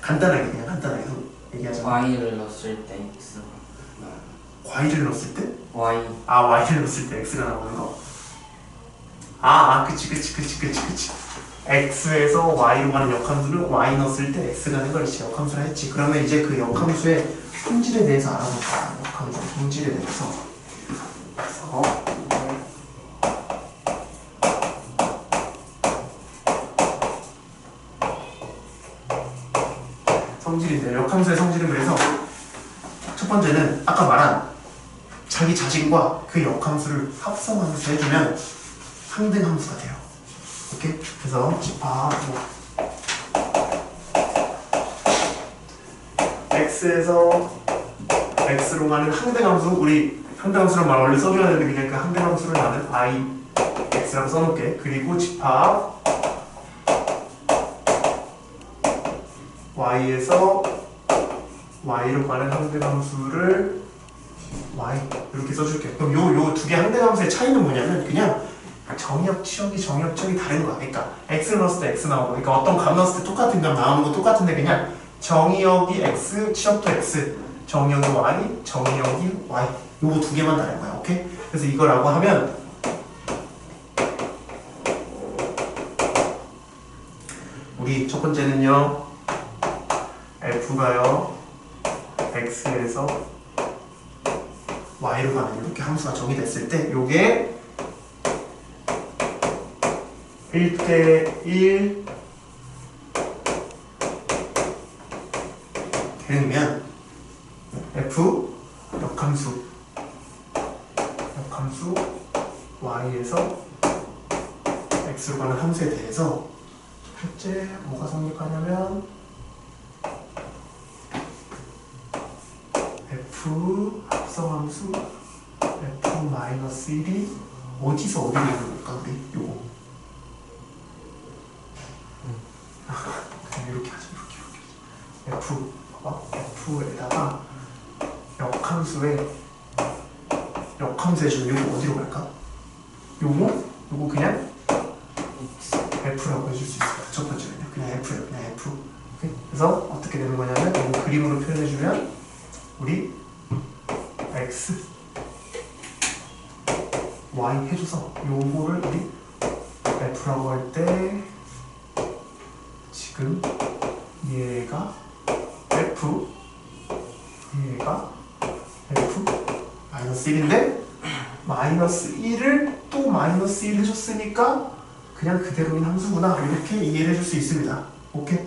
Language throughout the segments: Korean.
간단하게 그냥 간단하게 얘기하자. y를 넣었을 때 x가 y를 넣었을 때? y y를 넣었을 때 x가 나오는 거. 그치. x에서 y로 가는 역함수를 y 넣었을 때 x가 되는 걸 이제 역함수라 했지. 그러면 이제 그 역함수의 성질에 대해서 알아볼까? 역함수 성질에 대해서. 그래서 성질인데 역함수의 성질은 그래서 첫 번째는 아까 말한 자기 자신과 그 역함수를 합성함수 해주면 항등함수가 돼요. 오케이? 그래서 집합 x에서 x로 가는 항등함수, 우리 항등함수란 말 원래 써줘야 되는데 그냥 그 항등함수를 나는 i x라고 써놓을게. 그리고 집합 y에서 y로 가는 항등함수를 y 이렇게 써줄게. 그럼 요 두 개 항등함수의 차이는 뭐냐면 그냥 정의역 치역이 다른 거야. 그러니까 x 넣었을 때 x 나오고, 그러니까 어떤 값 넣었을 때 똑같은 값 나오는 거 똑같은데 그냥 정의역이 x, 치역도 x, 정의역이 y, 정의역이 y, 요거 두 개만 다른 거야. 오케이? 그래서 이거라고 하면 우리 첫 번째는요, f가요 x에서 y로 가는 이렇게 함수가 정의됐을 때 요게 1대1 되면 f 역함수 y에서 x로 가는 함수에 대해서 첫째 뭐가 성립하냐면 f 합성함수 f-1이 어디서 어디로 있는 걸까 우리 요거 그냥 이렇게 하자. 이렇게 f 봐봐. f에다가 역함수에 주면 요거 어디로 갈까? 요거 그냥 f라고 해줄 수 있어요. 첫 번째는 그냥 f예요. 그냥 f. 오케이? 그래서 어떻게 되는 거냐면 요거 그림으로 표현해주면 우리 x y 해줘서 요거를 우리 f라고 할 때 지금 얘가 f 마이너스 1인데 마이너스 1을 또 마이너스 1 해줬으니까 그냥 그대로인 함수구나, 이렇게 이해를 해줄 수 있습니다. 오케이?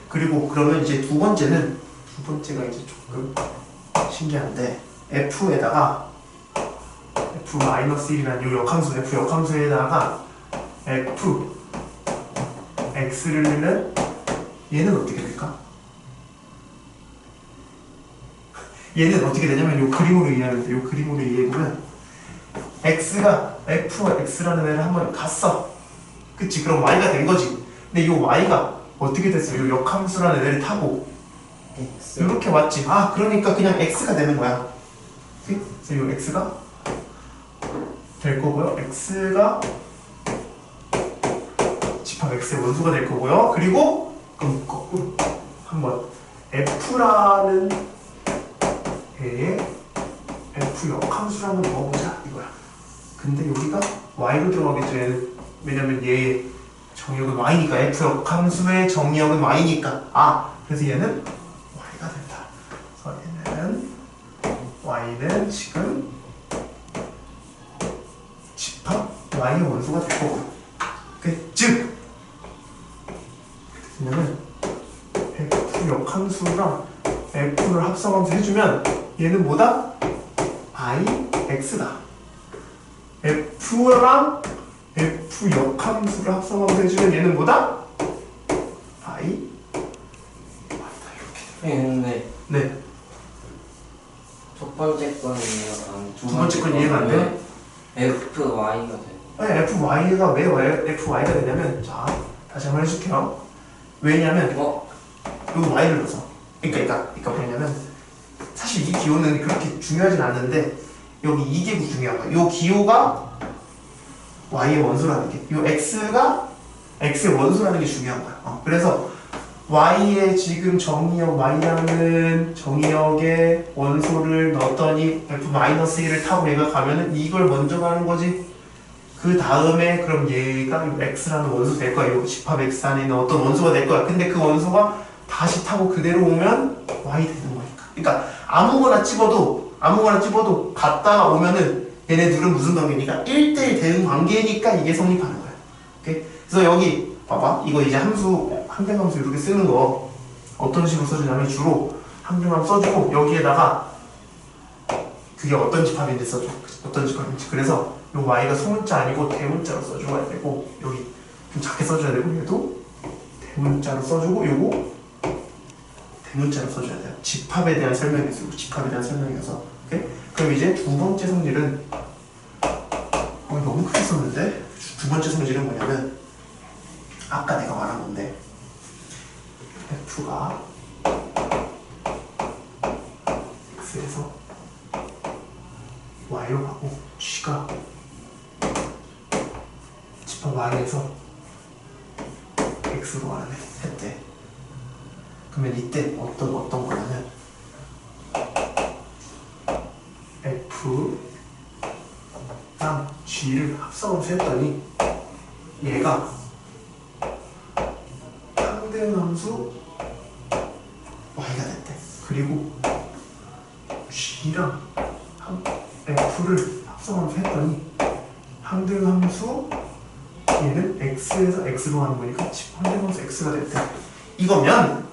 그리고 그러면 이제 두 번째가 이제 조금 신기한데 f에다가 f-1이라는 이 역함수 f 역함수에다가 f x를 넣으면 얘는 어떻게 될까? 얘는 어떻게 되냐면 요 그림으로 이해하는데, 요 그림으로 이해해보면 x가 fx라는 애를 한번 갔어. 그치? 그럼 y가 된 거지. 근데 요 y가 어떻게 됐어? 요 역함수라는 애를 타고 이렇게 왔지. 그러니까 그냥 x가 되는 거야. 그래서 요 x가 될 거고요. x가 집합 x의 원소가 될 거고요. 그리고 그럼 거꾸로 한번 f라는 애의 f 역함수를 한번 넣어보자 이거야. 근데 여기가 y로 들어가겠죠. 얘는 왜냐면 얘의 정의역은 y니까, f 역함수의 정의역은 y니까. 그래서 얘는 y가 된다. 그래서 얘는 y는 지금 집합 y의 원소가 될 거고. 즉 왜냐면 f 역함수랑 f를 합성하면서 해주면 얘는 뭐다? ix다. f랑 f 역함수를 합성하면서 해주면 얘는 뭐다? y다. 이렇게. 근데 네. 첫 번째 건 이해가 안 돼. 두 번째 건 이해가 안 돼? fy가 돼. fy가 왜 fy가 되냐면, 자 다시 한번 해줄게요. 왜냐면 요 y를 넣어서, 그러니까 뭐냐면 사실 이 기호는 그렇게 중요하진 않는데 여기 이 기호 중요한 거야. 요 기호가 y의 원소라는 게, 요 x가 x의 원소라는 게 중요한 거야. 그래서 y의 지금 정의역 y라는 정의역에 원소를 넣었더니 f-1을 타고 얘가 가면은 이걸 먼저 가는 거지. 그 다음에 그럼 얘가 x라는 원소 될 거야. 이 집합 x 안에 있는 어떤 원소가 될 거야. 근데 그 원소가 다시 타고 그대로 오면 y 되는 거니까. 그러니까 아무거나 집어도 갔다가 오면은 얘네 둘은 무슨 관계니까 1대1 대응 관계니까 이게 성립하는 거야. 오케이? 그래서 여기 봐봐. 이거 이제 함정함수 이렇게 쓰는 거 어떤 식으로 써주냐면 주로 함정함 써주고 여기에다가 그게 어떤 집합인지 써줘. 어떤 집합인지. 그래서 요 y가 소문자 아니고 대문자로 써줘야 되고 여기 좀 작게 써줘야 되고 얘도 대문자로 써주고 요거 대문자로 써줘야 돼요. 집합에 대한 설명이었어요. 집합에 대한 설명이어서. 오케이? 그럼 이제 두 번째 성질은 너무 크게 썼는데 두 번째 성질은 뭐냐면 아까 내가 말한 건데 f가 x에서 y로 가고 g가 집합 y에서 x로 가는 했대. 그러면 이때 어떤 거냐면 f랑 g를 합성을 했더니 얘가 상대함수 y가 됐대. 그리고 g랑 f를 합성함수 했더니 상대함수 얘는 x에서 x로 가는 거니까 상대함수 x가 됐대. 이거면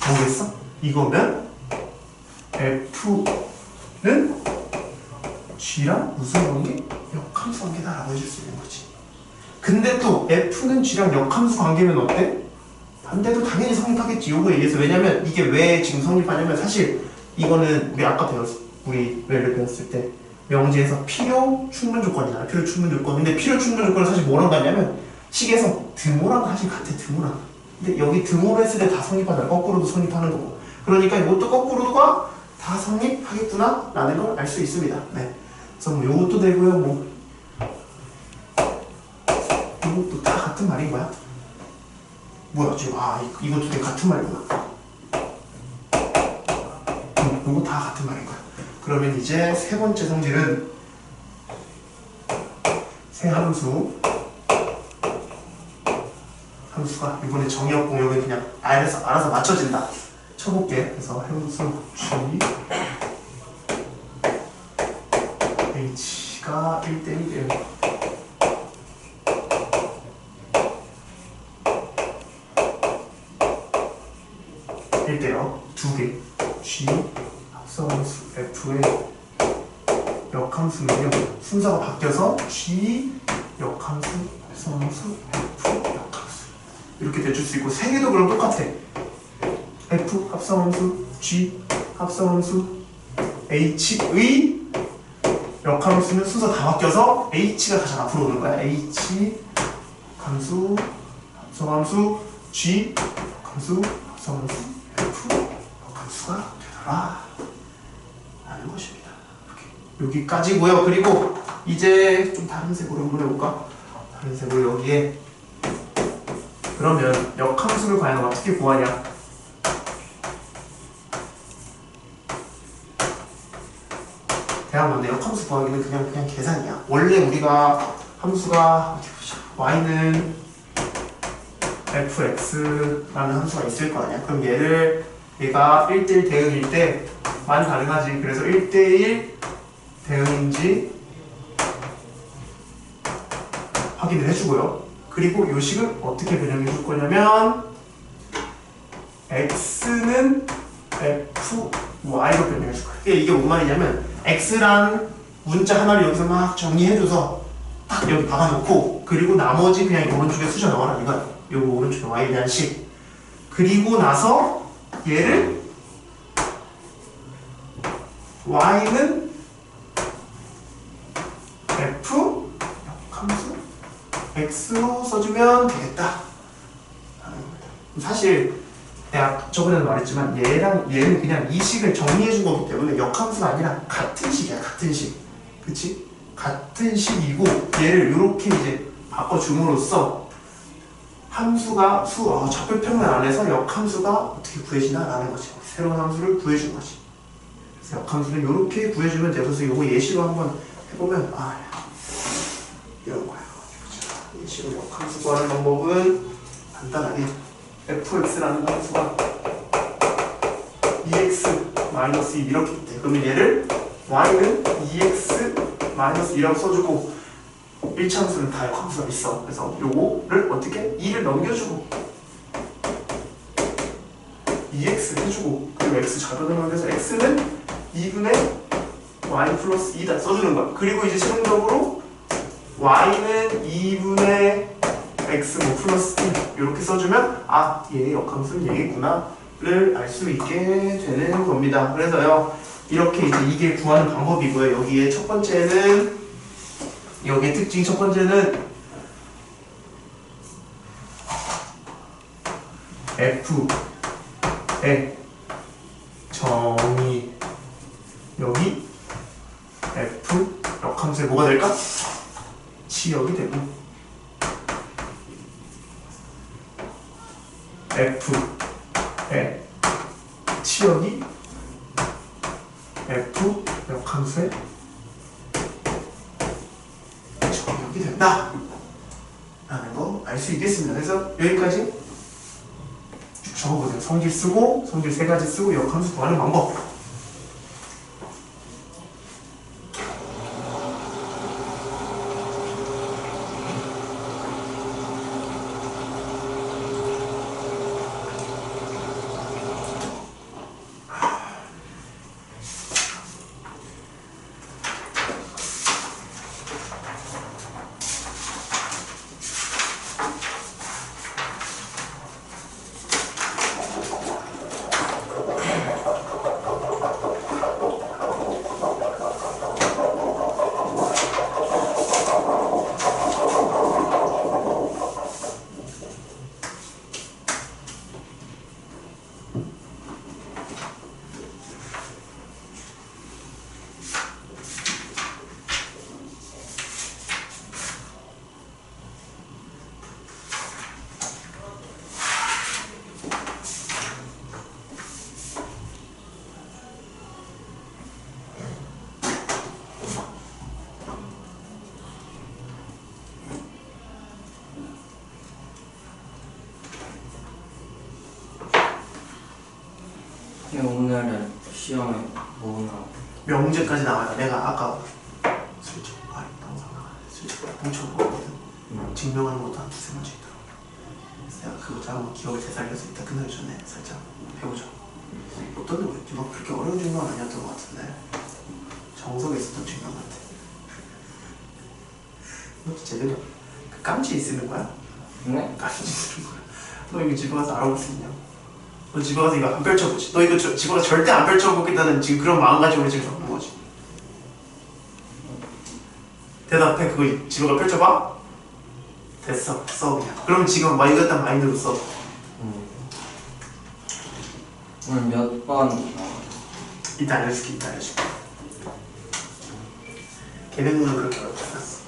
뭐겠어? 이거면 f는 g랑 무슨 관계? 역함수 관계다라고 해줄 수 있는 거지. 근데 또 f는 g랑 역함수 관계면 어때? 반대도 당연히 성립하겠지. 요거에 의해서. 왜냐면 이게 왜 지금 성립하냐면 사실 이거는 우리 아까 우리 왜를 배웠을 때 명제에서 필요 충분 조건이잖아. 필요 충분 조건. 근데 필요 충분 조건은 사실 뭐랑 같냐면 식에서 등호랑 사실 같아. 등호랑. 근데 여기 등호로 했을 때 다 성립하잖아. 거꾸로도 성립하는 거고. 그러니까 이것도 거꾸로가 다 성립하겠구나 라는 걸 알 수 있습니다. 네. 그래서 뭐 요것도 되고요. 뭐 이것도 다 같은 말인 거야. 뭐야 지금 이것도 되게 같은 말이구나. 이거 다 같은 말인 거야. 그러면 이제 세 번째 성질은 세 함수가 이번에 정의역 공역은 그냥 알아서 맞춰진다. 쳐볼게. 그래서 함수 g h가 1대1이에요. 두 개. g 합성함수 f의 역함수는요. 순서가 바뀌어서 g 역함수 합성함수 f 역함수 이렇게 대줄 수 있고 세 개도 그럼 똑같아. f 합성함수 g 합성함수 h의 역함수는 순서 다 바뀌어서 h가 가장 앞으로 오는 거야. h 함수 합성함수 g 함수 합성함수 f 역함수가 되더라 라는 것입니다. 이렇게. 여기까지고요. 그리고 이제 좀 다른 색으로 한번 해볼까? 다른 색으로 여기에 그러면 역함수를 과연 어떻게 구하냐? 대학 건데 역함수 구하기는 그냥 계산이야. 원래 우리가 함수가 y는 fx라는 함수가 있을 거 아니야. 그럼 얘가 1대1 대응일 때만 가능하지. 그래서 1대1 대응인지 확인을 해주고요. 그리고 이 식을 어떻게 변형해 줄 거냐면 x는 fy로 변형해 줄 거야. 이게 뭔 말이냐면 x란 문자 하나를 여기서 막 정리해줘서 딱 여기 박아놓고 그리고 나머지 그냥 오른쪽에 쑤셔 넣어라 이거야. 요거 오른쪽에 y에 대한 식. 그리고 나서 얘를 y는 f 역함수 x로 써주면 되겠다. 사실 내가 저번에도 말했지만 얘는 그냥 이 식을 정리해준 거기 때문에 역함수가 아니라 같은 식이야. 같은 식. 그치? 같은 식이고 얘를 이렇게 이제 바꿔줌으로써 함수가 좌표평면 안에서 역함수가 어떻게 구해지나라는 거지. 새로운 함수를 구해준 거지. 그래서 역함수는 이렇게 구해주면 돼. 그래서 이거 예시로 한번 해보면 이런 거야. 예시로 역함수 구하는 방법은 간단하게 fx라는 함수가 2x-2 이렇게 있대. 그러면 얘를 y는 2x-2라고 써주고 1차함수는 다 역함수가 있어. 그래서 요거를 어떻게 2를 넘겨주고 2x 해주고 그리고 x 좌표를 넘겨서 x는 2분의 y 플러스 2다 써주는 거야. 그리고 이제 최종적으로 y는 2분의 x 플러스 2 이렇게 써주면 얘의 역함수는 얘겠구나를 알 수 있게 되는 겁니다. 그래서요 이렇게 이제 이게 구하는 방법이고요. 여기에 첫 번째는 여기에 특징 첫 번째는 f의 정의 여기 f 역함수에 뭐가 될까? 치역이 되고 f의 치역이 f 역함수에 정의역이 된다 라는 거 알 수 있겠습니다. 그래서 여기까지 쭉 적어보세요. 성질 쓰고 성질 3가지 쓰고 역함수 구하는 방법. 오늘은 시험에 뭐 나와? 명제까지 나와요. 내가 아까 슬쩍 뭉쳐보거든. 증명하는 것도 한 2-3문제 있더라고. 그래서 내가 그거 잠깐만 기억을 되살려서 이따 끝나기 전에 살짝 해보자. 어떤 놈이었지? 막 그렇게 어려운 증명은 아니었던 것 같은데 정석에 있었던 증명 같아. 너 제대로 그 깜찍이 쓰는 거야? 네? 깜찍이 쓰는 거야. 너 이거 집에 가서 알아볼 수 있냐? 너 집에 가서 이거 안 펼쳐보지? 너 이거 집에 가서 절대 안 펼쳐보겠다는 지금 그런 마음가짐으로 지금 적는 거지. 대답해. 그거 집에 가서 펼쳐봐? 됐어. 써 그냥. 그럼 지금 막 이거 딱 마인드로 써. 오늘 몇 번? 이따 알려줄게. 이따 알려줄게. 걔네들은 그렇게 어렵지 않았어.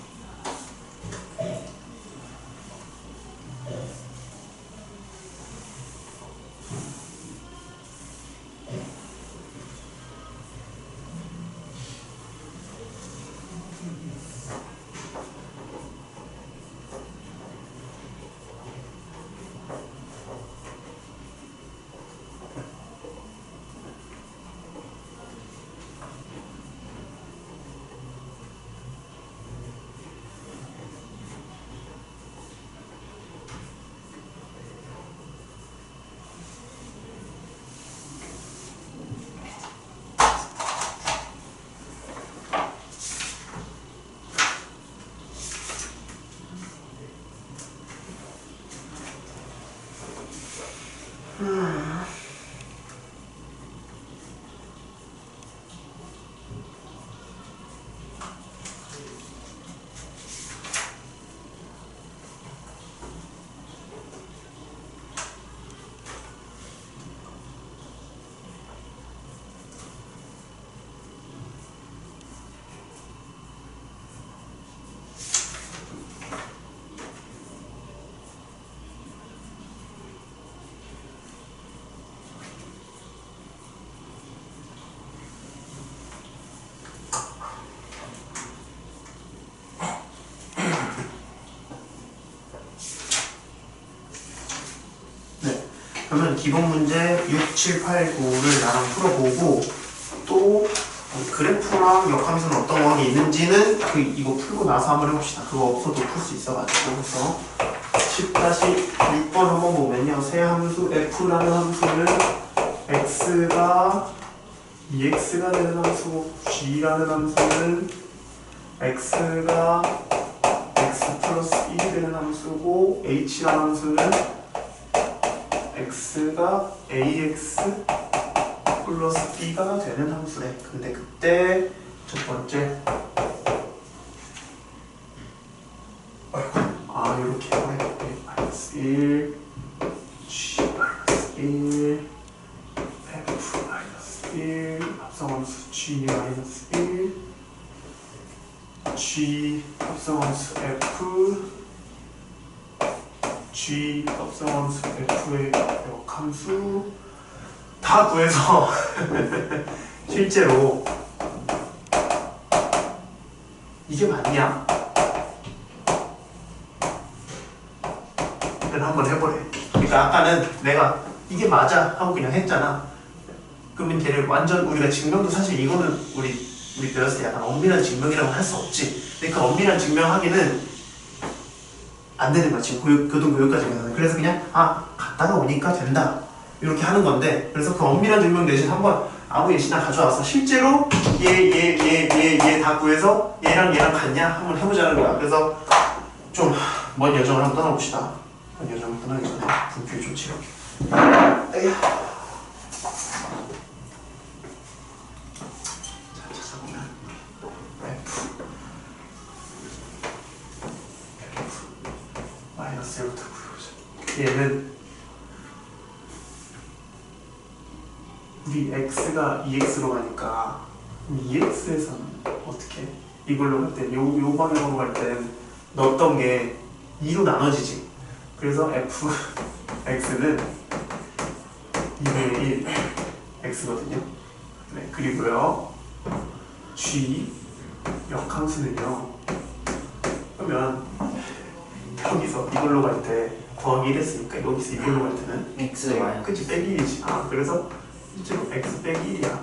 그러면 기본 문제 6, 7, 8, 9를 나랑 풀어보고 또 그래프랑 역함수는 어떤 거이 있는지는 이거 풀고 나서 한번 해봅시다. 그거 없어도 풀 수 있어가지고. 그래서 10-6번 한번 보면요. 새 함수 f라는 함수는 x가 2x가 되는 함수고 g라는 함수는 x가 x 플러스 1이 되는 함수고 h라는 함수는 x가 ax 플러스 b가 되는 함수래. 근데 그때 첫 번째 이렇게 마이너스 1 g 마이너스 1 f 마이너스 1 합성함수 g 마이너스 1 g 합성함수 f g 합성함수 f의 역함수 다 구해서 실제로 이게 맞냐? 일단 한번 해보래. 그러니까 아까는 내가 이게 맞아 하고 그냥 했잖아. 그러면 걔를 완전 우리가 증명도 사실 이거는 우리 배웠을 때 약간 엄밀한 증명이라고 할 수 없지. 그러니까 엄밀한 증명하기는 안 되는 거야. 지금 교동교육과정에서는. 그래서 그냥 갔다가 오니까 된다. 이렇게 하는 건데, 그래서 그 엄밀한 증명 대신 한번 아무 예시나 가져와서 실제로 얘 다 구해서 얘랑 같냐? 한번 해보자는 거야. 그래서 좀 먼 여정을 한번 떠나봅시다. 먼 여정을 떠나기 전에 분필 좀 치울게. 에휴. 자, 찾아보면 F 마이너스 1부터 구해보자. 얘는 우리 x가 2x로 가니까 2x에서는 어떻게? 이걸로 갈 때, 요 방향으로 갈 땐 넣었던 게 2로 나눠지지. 그래서 fx는 2분의 1 x거든요. 네, 그리고요 g 역함수는요. 그러면 여기서 이걸로 갈 때 더하기 1 했으니까 여기서 이걸로 갈 때는 x y 그치 빼기 1이지. 그래서 실제로 x 빼기 1이야.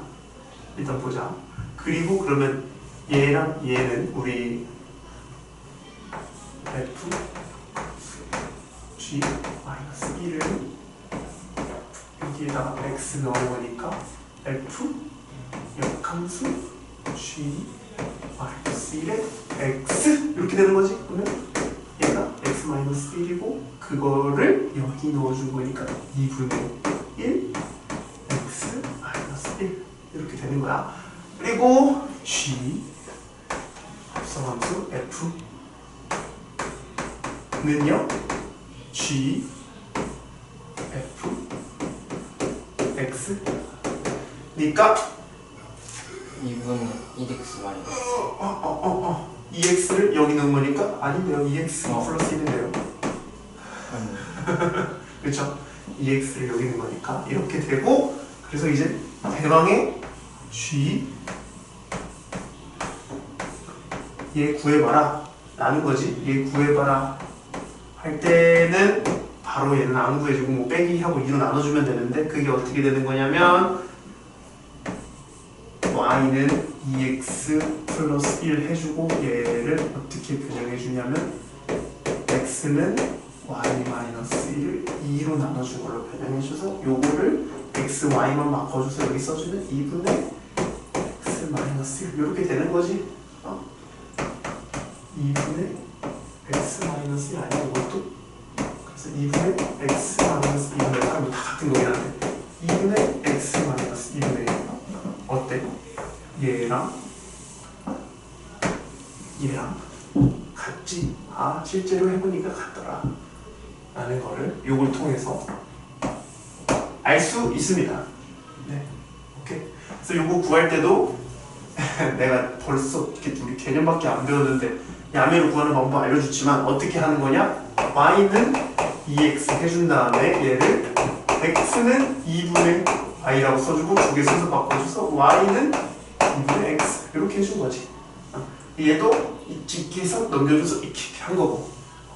일단 보자. 그리고 그러면 얘랑 얘는 우리 f g 마이너스 1을 여기에다가 x 넣은 거니까 f 역함수 g 마이너스 1에 x 이렇게 되는 거지. 그러면 얘가 x 마이너스 1이고 그거를 여기 넣어준 거니까 2분의 1 x 마이너스 1 이렇게 되는 거야. 그리고 g 합성함수 f는요 g f x 니까 2분의 1x 마이너스 2x를 여기 넣은 거니까 아닌데요. 2x 플러스 1인데요. 그렇죠? 2x를 여기 넣은 거니까 이렇게 되고, 그래서 이제 대망의 g 얘 구해봐라 라는 거지. 얘 구해봐라 할 때는 바로 얘는 안 구해주고 뭐 빼기 하고 2로 나눠주면 되는데, 그게 어떻게 되는 거냐면 y는 2x 플러스 1 해주고 얘를 어떻게 변형해주냐면 x는 y 마이너스 1을 2로 나눠준 걸로 변형해줘서 요거를 x, y만 바꿔줘서 여기 써주면 2분의 x 마이너스 1 이렇게 되는 거지. 2분의 x 마이너스 1 아니야 이것도? 그래서 2분의 x 마이너스 2분의 다 같은 거긴 한데 2분의 x 마이너스 2분의 1 어때? 얘랑 같지? 실제로 해보니까 같더라 라는 거를 요걸 통해서 알 수 있습니다. 네, 오케이. 그래서 요거 구할 때도 내가 벌써 우리 개념밖에 안 배웠는데 야매로 구하는 방법 알려줬지만 어떻게 하는 거냐? y는 2x 해준 다음에 얘를 x는 2분의 y라고 써주고 두 개 순서 바꿔줘서 y는 2분의 x 이렇게 해준 거지. 얘도 이렇게 해서 넘겨줘서 이렇게 한 거고,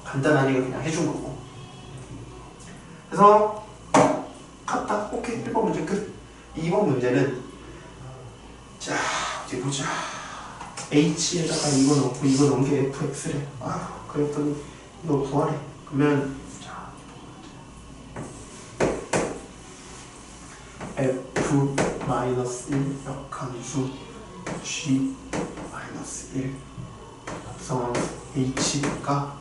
간단하니까 그냥 해준 거고. 그래서 맞다. 오케이. 1번 문제 끝. 2번 문제는 자 어디 보자. h에다가 이거 넣고 이거 넣은 게 fx래. 아 그랬더니 이거 구하래. 그러면 자 f 마이너스 1 역함수 g 마이너스 1 합성함수 h가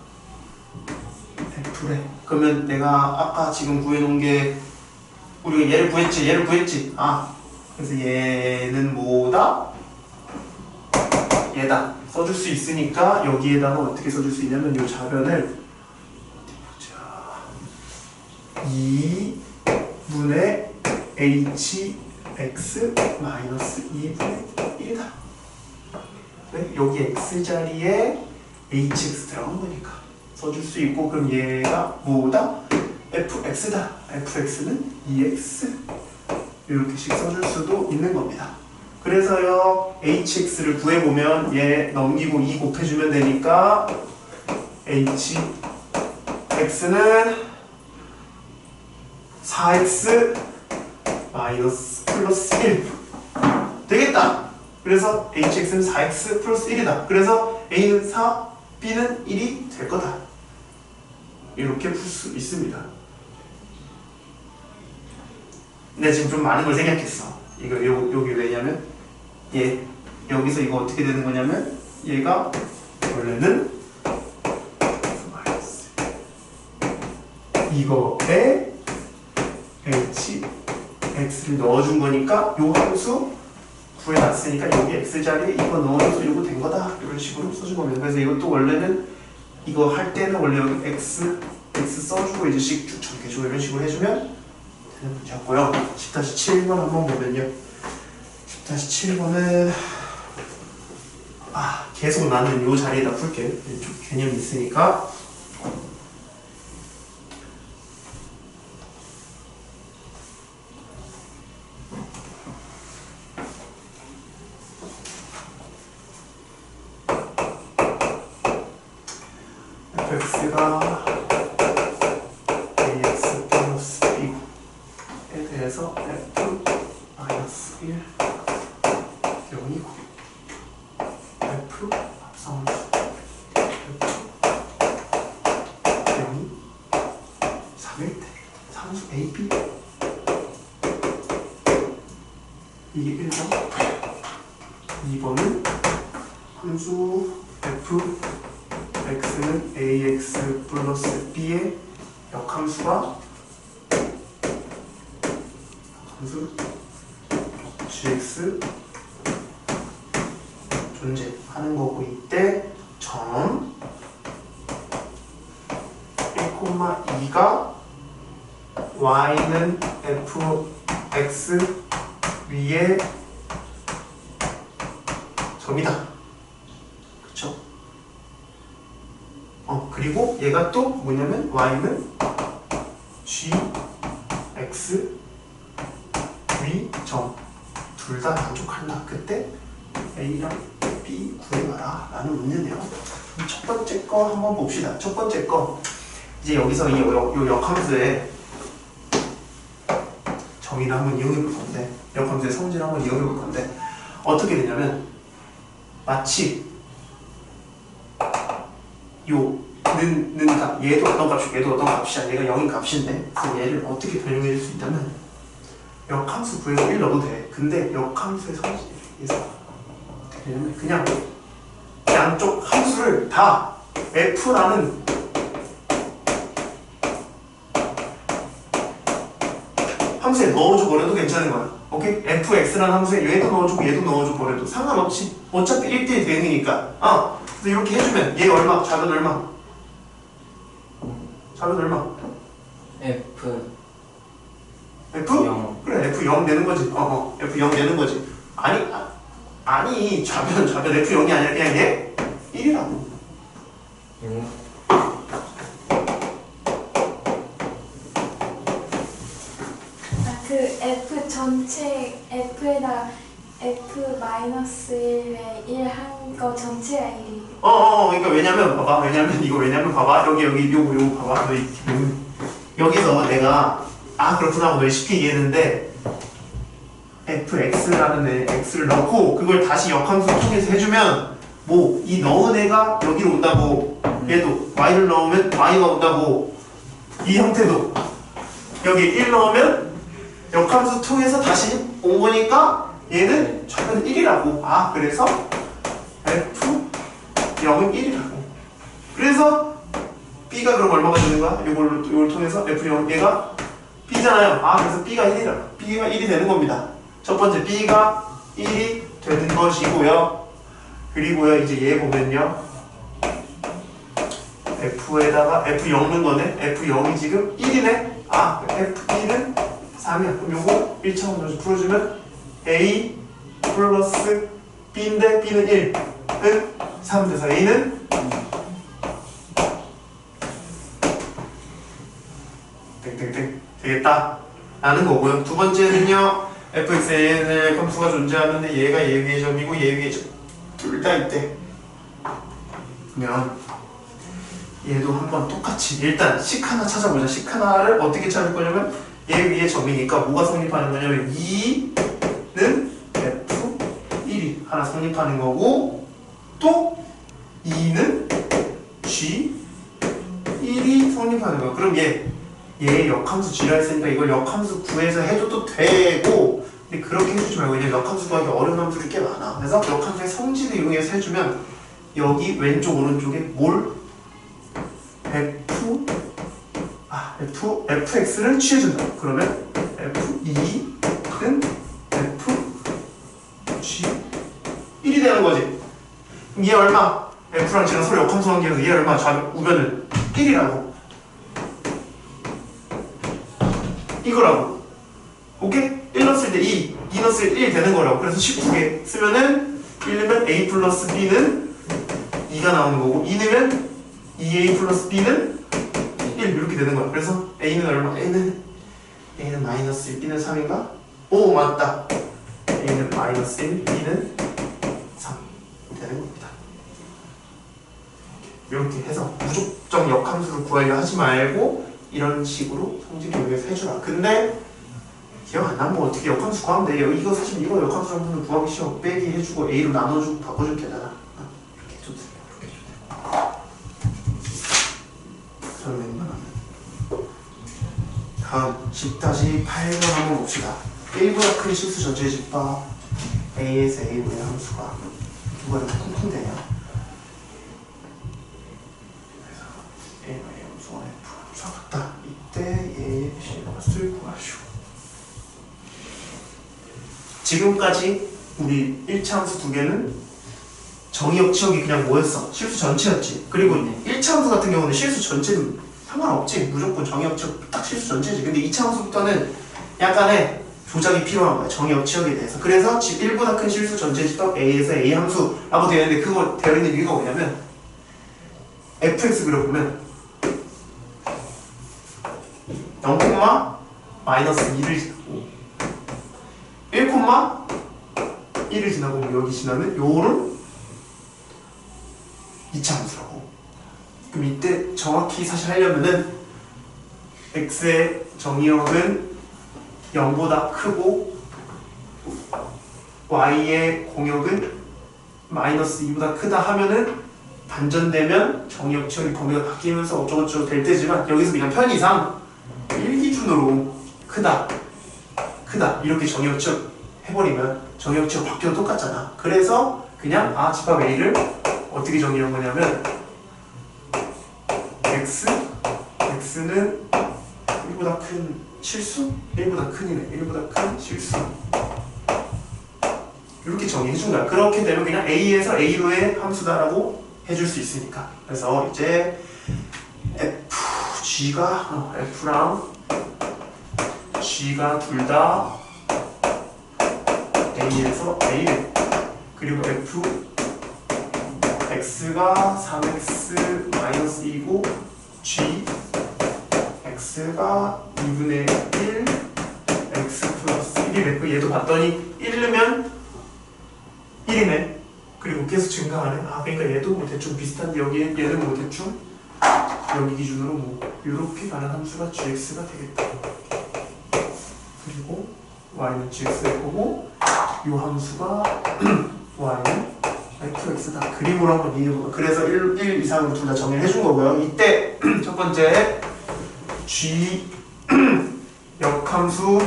f래. 그러면 내가 아까 지금 구해놓은 게 우리가 얘를 구했지. 아 그래서 얘는 뭐다? 얘다. 써줄 수 있으니까 여기에다가 어떻게 써줄 수 있냐면 이 자변을 어디 보자. 2분의 hx 마이너스 2분의 1이다. 왜? 여기 x 자리에 hx 들어간 거니까 써줄 수 있고 그럼 얘가 뭐다? fx다. fx는 2x 이렇게씩 써줄 수도 있는 겁니다. 그래서요 hx를 구해보면 얘 넘기고 2 곱해주면 되니까 hx는 4x 마이너스 플러스 1 되겠다. 그래서 hx는 4x 플러스 1이다. 그래서 a는 4, b는 1이 될 거다. 이렇게 풀 수 있습니다. 근데 지금 좀 많은 걸 생략했어. 이거 여기 왜냐면 얘 여기서 이거 어떻게 되는 거냐면 얘가 원래는 마이너스 이거에 hx를 넣어준 거니까 요 함수 구해놨으니까 여기 x 자리에 이거 넣어줘서 이거 된 거다. 이런 식으로 써준 겁니다. 그래서 이것도 원래는 이거 할 때는 원래 여기 x 써주고 이제 씩 쭉 전개줘 이런 식으로 해주면 되는 문제였고요. 10-7번 한번 보면요. 10-7번은 계속 나는 요 자리에다 풀게. 좀 개념이 있으니까. fx가 ax 플러스 b에 대해서 f 마이너스 1 0이고 f 합성함수 f 0이 3일 때 상수 ab 이게 1점. 2번은 함수 f x는 ax 플러스 b의 역함수가 함수 gx 존재하는 거고 이때 점 1,2가 y는 fx 위에 점이다. 그쵸? 그리고 얘가 또 뭐냐면 y는 gx 위 점 둘 다 만족한다. 그때 a랑 b 구해봐라 라는 문제네요. 첫 번째 거 한번 봅시다. 첫 번째 거 이제 여기서 이 역함수에 정의를 한번 이용해 볼 건데 역함수의 성질을 한번 이용해 볼 건데 어떻게 되냐면 마치 는 값, 얘도 어떤 값이고 얘도 어떤 값이야. 얘가 0인 값인데 그래서 얘를 어떻게 변형해 줄 수 있다면 역함수 구해서 1 넣어도 돼. 근데 역함수의 성질에서 어떻게 되냐면 그냥 양쪽 함수를 다 f라는 함수에 넣어줘 버려도 괜찮은 거야. 오케이? fx라는 함수에 얘도 넣어주고 얘도 넣어줘 버려도 상관없이 어차피 1대1 대응이니까 그래서 이렇게 해주면 얘 얼마? 작은 얼마? 작은 얼마? F F? 0. 그래 F 0 되는 거지. F 0 되는 거지. 아니 좌변 F 0이 아니라 그냥 얘 1이라고. 그 F 전체 F에다 F 마이너스 1에 1 한 거 전체가 1이. 그러니까 왜냐면 봐봐. 여기 요거 봐봐. 여기서 내가 아 그렇구나 하고 쉽게 이해했는데 fx라는 애 x를 넣고 그걸 다시 역함수 통해서 해주면 뭐 이 넣은 애가 여기로 온다고 얘도 y를 넣으면 y가 온다고 이 형태도 여기 1 넣으면 역함수 통해서 다시 온 거니까 얘는 좌표는 1이라고. 아 그래서 f0은 1이라고. 그래서 b가 그럼 얼마가 되는 거야? 이걸 통해서 f0 얘가 b잖아요. 아 그래서 b가 1이라. b가 1이 되는 겁니다. 첫 번째 b가 1이 되는 것이고요. 그리고요 이제 얘 보면요 f에다가 f0 넣은 거네. f0이 지금 1이네. 아 f1은 3이야. 그럼 요거 1차원으로 풀어주면 a 플러스 b인데 b는 1은 3 돼서 a는 땡땡땡 되겠다 라는 거고요. 두 번째는요 fx의 함수가 존재하는데 얘가 얘 위의 점이고 얘 위의 점 둘 다 있대. 그러면 얘도 한번 똑같이 일단 식 하나 찾아보자. 식 하나를 어떻게 찾을 거냐면 얘 위의 점이니까 뭐가 성립하는 거냐면 2는 f1이 하나 성립하는 거고 또 2는 g1이 성립하는 거야. 그럼 얘 역함수 g라 했으니까 이걸 역함수 구해서 해줘도 되고 근데 그렇게 해주지 말고 왜냐면 역함수 구하기 어려운 함수들이 꽤 많아. 그래서 역함수의 성질을 이용해서 해주면 여기 왼쪽 오른쪽에 뭘 fx를 취해준다. 그러면 f2는 fg1이 되는 거지. 그럼 얘 얼마? f랑 g랑 서로 역함수 관계에서 얘 얼마? 우변은 1이라고. 이거라고. 오케이? 1 넣었을 때 2 넣었을 때 1 되는 거라고. 그래서 19개 쓰면은 1 넣으면 a 플러스 b는 2가 나오는 거고 2 넣으면 2a 플러스 b는 1 이렇게 되는 거야. 그래서 a는 얼마? a는 마이너스 1, b는 3인가? 오 맞다. a는 마이너스 1, b는 3 되는 겁니다. 이렇게 해서 무조건 역함수를 구하려 하지 말고 이런 식으로 성질을 위해서 해주라. 근데 기억 안 나면 어떻게 역함수 구하면 돼. 이거 사실 이거 역함수 한번 구하기 쉬워. 빼기 해주고 a로 나눠주고 바꿔주면 되잖아. 이렇게 해줘도 돼. 이렇게 해줘도 돼. 다음 10-8번 한번 봅시다. 1보다 큰 실수 전체의 집합 a에서 a분의 함수가 누가 이렇게 쿵쿵대냐. 그래서 a의 함수와 f 함수가 같다. 이때 얘의 실수를 구하시오. 지금까지 우리 1차 함수 두 개는 정의역 치역이 그냥 뭐였어? 실수 전체였지. 그리고 1차 함수 같은 경우는 실수 전체는 상관없지. 무조건 정의역 치역 딱 실수 전체지. 근데 2차 함수부터는 약간의 조작이 필요한 거야. 정의역 치역에 대해서. 그래서 1보다 큰 실수 전체 집합 A에서 A 함수라고 되어 있는데 그거 되어 있는 이유가 뭐냐면 fx 그려보면 0, 마이너스 2를 지나고 1, 1을 지나고 여기 지나면 요런 2차 함수라고. 그럼 이때 정확히 사실 하려면은 x의 정의역은 0보다 크고 y의 공역은 마이너스 2보다 크다 하면은 반전되면 정의역 치역이 범위가 바뀌면서 어쩌고저쩌고 될 때지만 여기서 그냥 편의상 1기준으로 크다 이렇게 정의역 치역 해버리면 정의역 치역 바뀌어도 똑같잖아. 그래서 그냥 집합 A를 어떻게 정의한 거냐면 x는 1보다 큰 실수? 1보다 큰이네. 1보다 큰 실수. 이렇게 정의해준 거야. 그렇게 되면 그냥 A에서 A로의 함수다라고 해줄 수 있으니까. 그래서 이제 F랑 G가 둘 다 A에서 A래. 그리고 X가 3x-2고 G x가 2분의 1 x 플러스 1이래. 얘도 봤더니 1이면 1이네. 그리고 계속 증가하네. 그러니까 얘도 뭐 대충 비슷한데 얘는 뭐 대충 여기 기준으로 뭐 이렇게 가는 함수가 gx가 되겠다. y는 gx일 거고 이 함수가 y는 fx다. 그림으로 한번 이해해보면 그래서 1 이상으로 둘 다 정의를 해준 거고요. 이때 첫 번째 g 역함수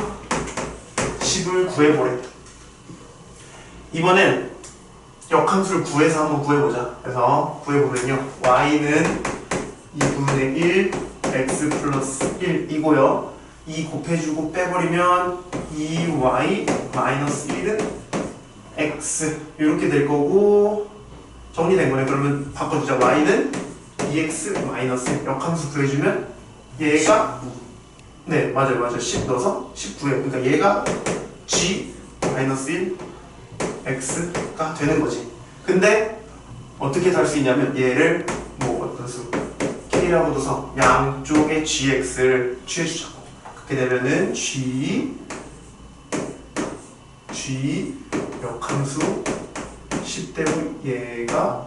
10을 구해보래. 이번엔 역함수를 구해서 한번 구해보자. 그래서 구해보면요 y는 2분의 1 x 플러스 1이고요 2 곱해주고 빼버리면 2y 마이너스 1은 x 이렇게 될 거고 정리된 거네. 그러면 바꿔주자. y는 2x 마이너스 1 역함수 구해주면 얘가 네 맞아요 10 넣어서 19에 그러니까 얘가 g 마이너스 1 x가 되는 거지. 근데 어떻게 할 수 있냐면 얘를 뭐 어떤 수 k라고 둬서 양쪽의 gx를 취해주자고. 그렇게 되면은 g 역함수 10대고 얘가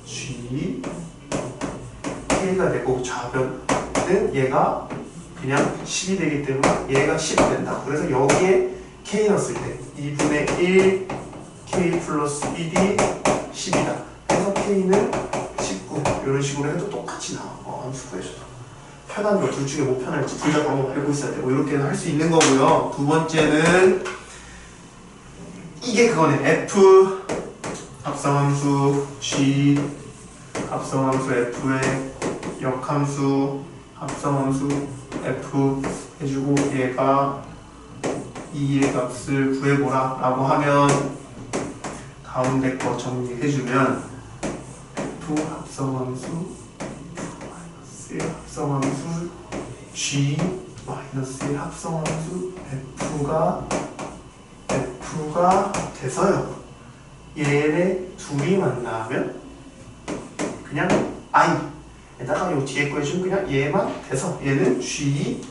g k가 되고 좌변은 얘가 그냥 10이 되기 때문에 얘가 10이 된다. 그래서 여기에 k 넣었을 때 2분의 1 k 플러스 1이 10이다. 그래서 k는 19 이런 식으로 해도 똑같이 나와. 함수 구해줘도 편한 거 둘 중에 뭐 편할지 둘 다 방법 알고 있어야 되고 이렇게 할 수 있는 거고요. 두 번째는 이게 그거네. f 합성함수 g 합성함수 f의 역함수 합성함수 f 해주고 얘가 2의 값을 구해보라 라고 하면 가운데 거 정리해주면 f 합성함수 합성함수 g 마이너스 1 합성함수 f가 돼서요. 얘네 둘이 만나면 그냥 i에다가 요 뒤에 거 해주면 그냥 얘만 돼서 얘는 g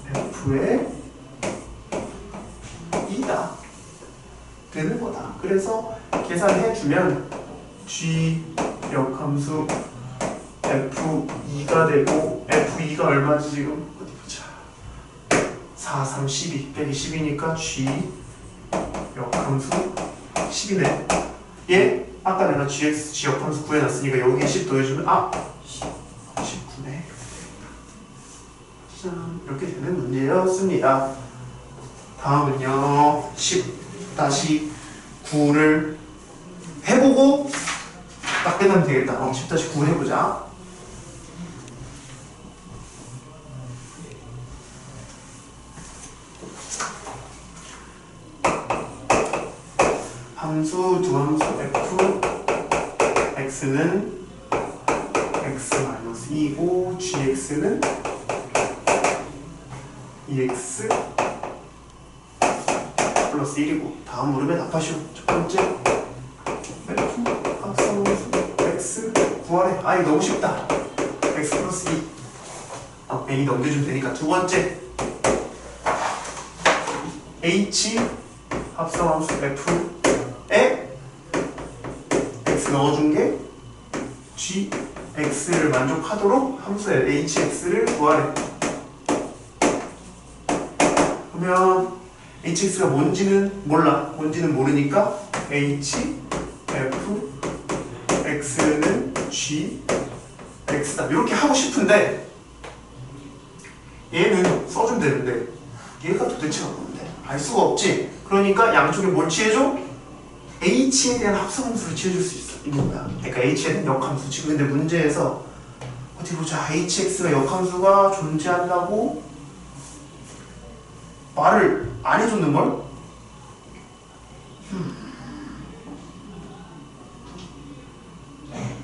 f의 2다 되는 거다. 그래서 계산해주면 g 역함수 F2가 되고 F2가 얼마지 지금? 어디 보자. 4, 3, 12 빼기 10이니까 G 역함수 10이네. 얘 아까 내가 G 역함수 구해놨으니까 여기에 10 더해주면 19네. 짠 이렇게 되는 문제였습니다. 다음은요 10-9를 해보고 딱 끝나면 되겠다. 10-9 해보자. 함수 두 함수 f x는 x-2이고 gx는 2x 플러스 1이고 다음 물음에 답하시오. 첫 번째 f 합성함수 x 구하래. 이거 너무 쉽다. x 플러스 2 a 넘겨주면 되니까. 두 번째 h 합성함수 f에 x 넣어준 게 g x를 만족하도록 함수의 hx를 구하래. 그러면 hx가 뭔지는 몰라. 뭔지는 모르니까 h f x는 g x다. 이렇게 하고 싶은데 얘는 써주면 되는데 얘가 도대체가 뭔데? 알 수가 없지. 그러니까 양쪽에 뭘 취해줘? h에 대한 합성함수를 취해줄 수 있는 거야. 그러니까 h에 대한 역함수지. 근데 문제에서 어디 보자. hx가 역함수가 존재한다고 말을 안 해줬는걸?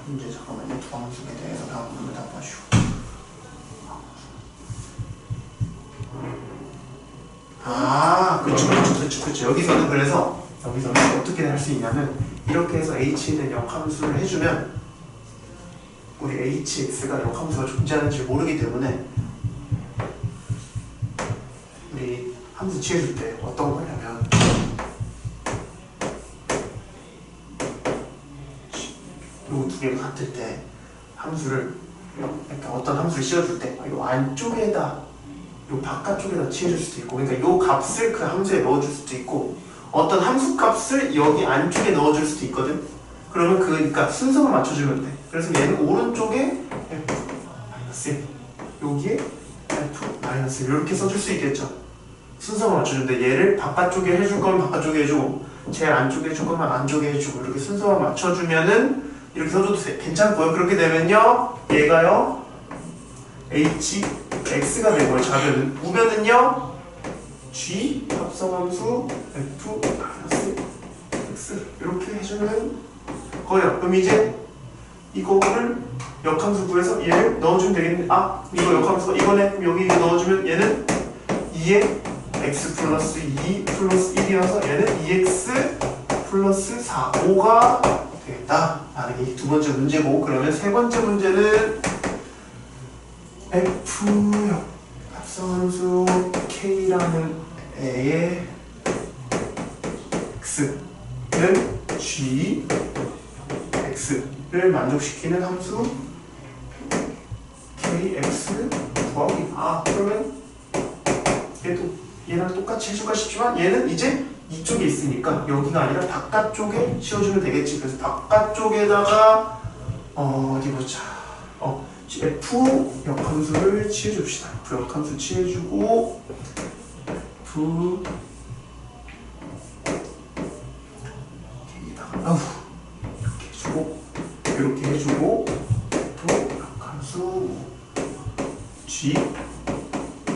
문제 잠깐만요. 두 함수에 대해서 다음 문제 답하시오. 그쵸. 여기서는 그래서 여기서는 어떻게 할 수 있냐면 이렇게 해서 h에 대한 역함수를 해주면 우리 hx가 역함수가 존재하는지 모르기 때문에 우리 함수 취해줄 때 어떤 거냐면 요 두 개가 같을 때 함수를 그러니까 어떤 함수를 씌워줄 때 이 안쪽에다 요 바깥쪽에다 취해줄 수도 있고, 그러니까 요 값을 그 함수에 넣어줄 수도 있고, 어떤 함수 값을 여기 안쪽에 넣어줄 수도 있거든. 그러면 그러니까 순서만 맞춰주면 돼. 그래서 얘는 오른쪽에 F-1, 여기에 F-1 이렇게 써줄 수 있겠죠. 순서만 맞춰주는데 얘를 바깥쪽에 해줄 거면 바깥쪽에 해주고, 제일 안쪽에 해줄 거면 안쪽에 해주고, 이렇게 순서만 맞춰주면은 이렇게 써줘도 괜찮고요. 그렇게 되면요, 얘가요 Hx가 되고요. 좌변은 우변은요 G 합성함수 F-X 이렇게 해주면 거예요. 그럼 이제 이거를 역함수 구해서 얘를 넣어주면 되겠네. 아, 이거 역함수가 이거네. 그럼 여기 넣어주면 얘는 2에 x 플러스 2 플러스 1이어서 얘는 2x 플러스 4, 5가 되겠다 라는 게 두 번째 문제고, 그러면 세 번째 문제는 F 합성함수 K라는 A의 X는 G X를 만족시키는 함수 KX 구하기. 그러면 얘도 얘랑 똑같이 해줄까 싶지만 얘는 이제 이쪽에 있으니까 여기가 아니라 바깥쪽에 씌워주면 되겠지. 그래서 바깥쪽에다가 어디 보자. F 역함수를 취해줍시다. F 역함수 취해주고 F 여기다가 이렇게 해주고 이렇게 해주고 F 역함수 G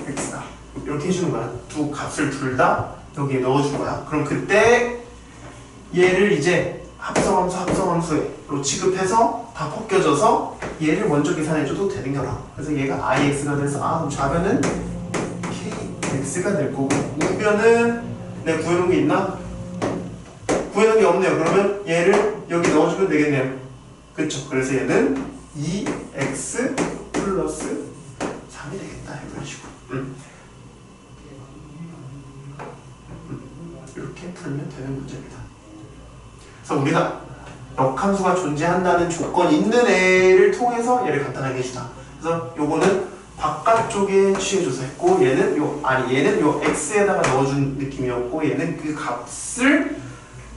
X다 이렇게 해주는 거야. 두 값을 둘 다 여기에 넣어줄 거야. 그럼 그때 얘를 이제 합성함수로 취급해서 다 벗겨져서 얘를 먼저 계산해줘도 되는 거라. 그래서 얘가 IX가 돼서 그럼 좌변은 KX가 될 거고, 우변은 내가 구해놓은 게 있나? 구해놓은 게 없네요. 그러면 얘를 여기 넣어주면 되겠네요. 그쵸? 그래서 얘는 2X 플러스 3이 되겠다. 이런 식으로. 이렇게 풀면 되는 문제입니다. 그래서 우리가 역함수가 존재한다는 조건이 있는 애를 통해서 얘를 간단하게 해주자. 그래서 요거는 바깥쪽에 취해줘서 했고, 얘는 얘는 요 x에다가 넣어준 느낌이었고, 얘는 그 값을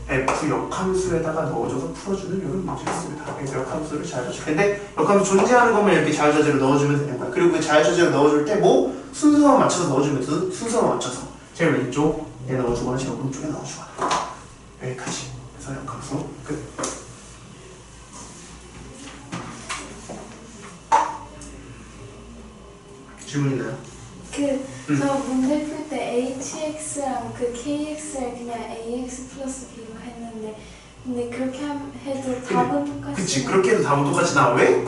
f 역함수에다가 넣어줘서 풀어주는 이런 문제였습니다. 그래서 역함수를 자유자재로. 근데 역함수 존재하는 것만 이렇게 자유자재로 넣어주면 되는 거야. 그리고 그 자유자재로 넣어줄 때 순서만 맞춰서 넣어주면 돼. 순서만 맞춰서 제일 왼쪽 얘 넣어주거나 제일 오른쪽에 넣어주거나 여기까지. 그래서 역함수 끝. 질문 있나요? 저 문제 풀 때 HX랑 그 KX를 그냥 AX 플러스 B로 했는데, 근데 그렇게 해도 답은 똑같이. 그치, 그렇게 해도 답은 똑같이 나와. 왜?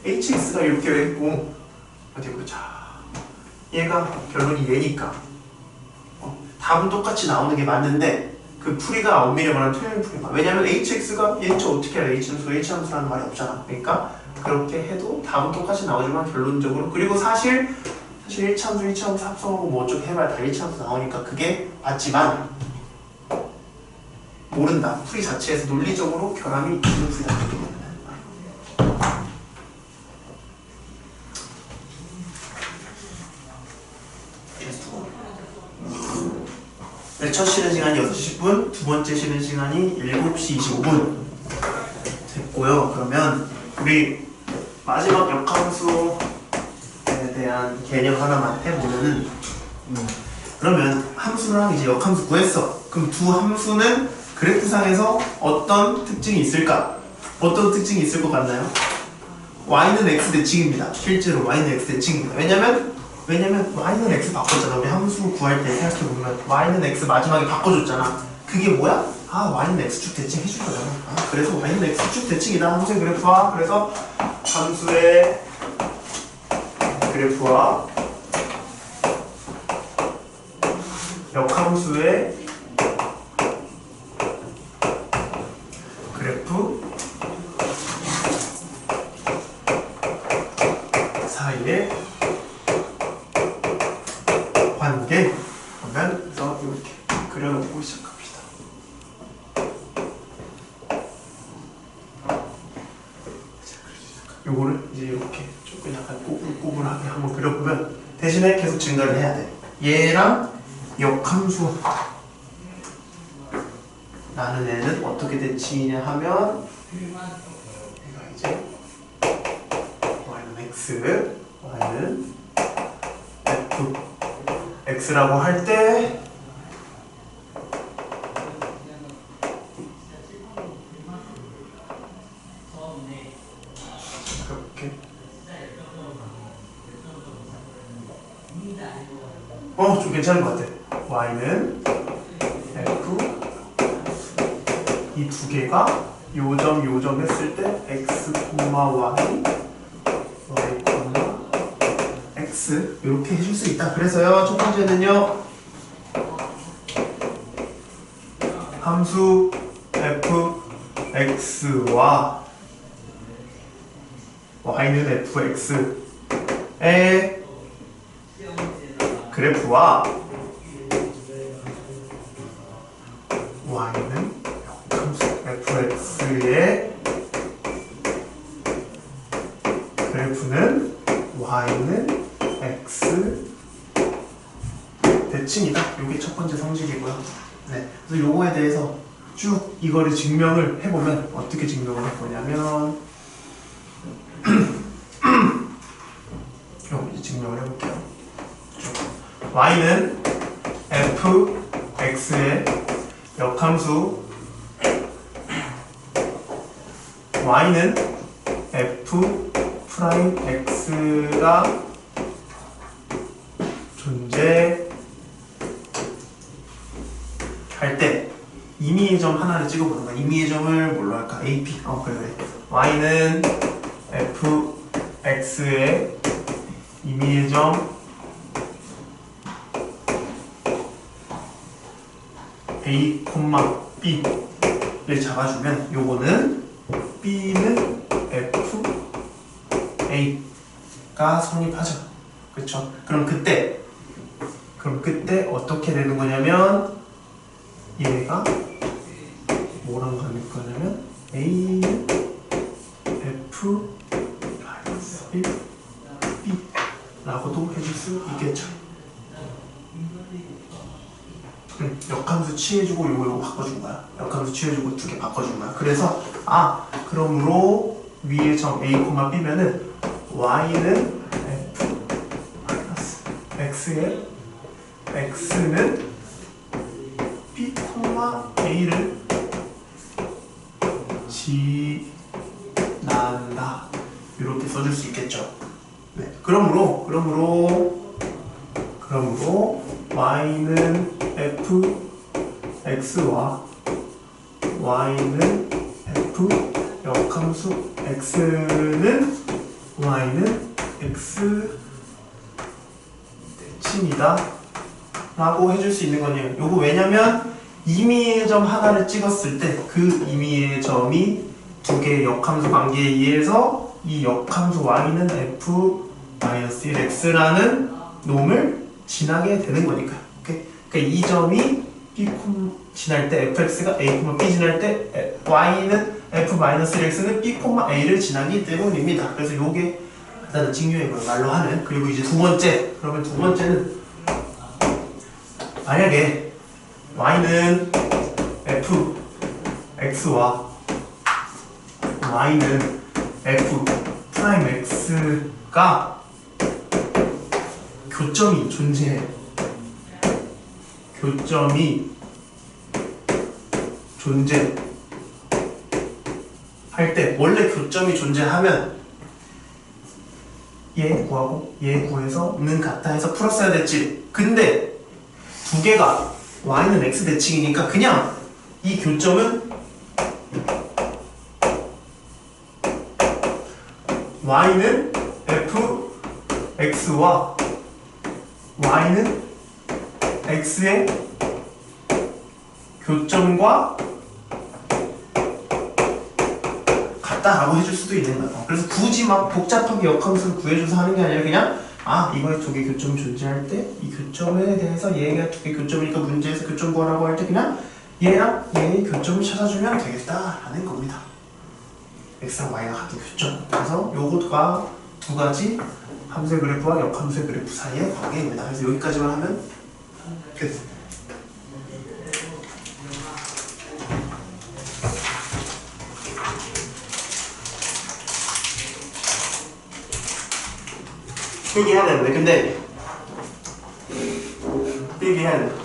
HX가 이렇게 했고, 어디 보자. 얘가 결론이 얘니까 답은 똑같이 나오는 게 맞는데, 그 풀이가 엄밀히 말하면 틀린 풀이야. 왜냐면 HX가 얘죠 어떻게 알아? H함수라는 말이 없잖아. 그러니까 그렇게 해도 답은 똑같이 나오지만 결론적으로, 그리고 사실 1차함수, 2차함수 합성하고 뭐 어쩌고 해봐야 다 1차함수 나오니까 그게 맞지만 모른다. 풀이 자체에서 논리적으로 결함이 있는 풀이다. 첫 쉬는 시간이 6시 10분, 두 번째 쉬는 시간이 7시 25분 됐고요. 그러면 우리 마지막 역함수에 대한 개념 하나만 해보면은, 그러면 함수랑 이제 역함수 구했어. 그럼 두 함수는 그래프상에서 어떤 특징이 있을까? 어떤 특징이 있을 것 같나요? y는 x 대칭입니다. 실제로 y는 x 대칭입니다. 왜냐면 y는 x 바꿨잖아. 우리 함수 구할 때 생각해보면 y는 x 마지막에 바꿔줬잖아. 그게 뭐야? y는 x축 대칭 해줄 거잖아. 그래서 y는 x축 대칭이다. 함수의 그래프와, 그래서 함수의 그래프와 역함수의 그래프 사이의 관계. 그래서 이렇게 그려놓고 시작합시다. 요거를 이제 이렇게 조금 약간 꼬불꼬불하게 한번 그려보면 대신에 계속 증가를 해야 돼. 얘랑 역함수 라는 애는 어떻게 대칭이냐 하면 얘가 이제 y는 x, y는 f, x라고 할 때 이렇게 좀 괜찮은 것 같아. y는 f 이 두 개가 요점 했을 때 x, y, x 이렇게 해줄 수 있다. 그래서요 첫 번째는요 함수 f, x와 y는 fx의 그래프와 y는 fx의 그래프는 y는 x 대칭이다. 이게 첫 번째 성질이고요. 네, 그래서 요거에 대해서 쭉 이거를 증명을 해보면 어떻게 증명을 할 거냐면 이제 증명을 해볼게요. y는 fx의 역함수 y는 f 프라임 x가 존재할 때 임의의 점 하나를 찍어보는 거야. 임의의 점을 뭘로 할까? AP. 그래. y는 fx의 임의의 점 a, b를 잡아주면 요거는 b는 f a가 성립하죠. 그쵸? 그럼 그때 어떻게 되는 거냐면 얘가 뭐랑 가는 거냐면 a는 f 마이너스 1 b 라고도 해줄 수 있겠죠. 역함수 취해주고 요거 바꿔준 거야. 역함수 취해주고 두 개 바꿔준 거야. 그래서 그러므로 위에 점 a, b면은 y는 f 마이너스 x의 x는 b, a를 지난다. 이렇게 써줄 수 있겠죠. 네. 그러므로 y는 fx와 y는 f 역함수 x는 y는 x 대칭이다 라고 해줄 수 있는 거네요. 요거 왜냐면 임의의 점 하나를 찍었을 때 그 임의의 점이 두 개의 역함수 관계에 의해서 이 역함수 y는 f-1x라는 놈을 지나게 되는 거니까. 오케이? 그러니까 이 점이 b 지날 때 fx가 a, b 지날 때 y는 f-1x는 b, a를 지나기 때문입니다. 그래서 요게 일단은 직류의 말로 하는. 그리고 이제 두 번째는 만약에 y는 fx와 y는 f'(x가) 교점이 존재해. 교점이 존재할 때, 원래 교점이 존재하면 얘 구하고 얘 구해서 는 같다 해서 풀었어야 됐지. 근데 두 개가 y는 x 대칭이니까 그냥 이 교점은 y는 fx와 y는 x의 교점과 같다라고 해줄 수도 있는 거예요. 그래서 굳이 막 복잡하게 역함수를 구해줘서 하는 게 아니라 그냥 이거에 두 개 교점이 존재할 때 이 교점에 대해서 얘가 두 개 교점이니까 문제에서 교점 구하라고 할 때 그냥 얘랑 얘의 교점을 찾아주면 되겠다라는 겁니다. x랑 y가 같은 교점. 그래서 요거가 두 가지 함수의 그래프와 역함수의 그래프 사이의 관계입니다. 그래서 여기까지만 하면 끝. 필기해야 되는데 근데 필기해야 돼.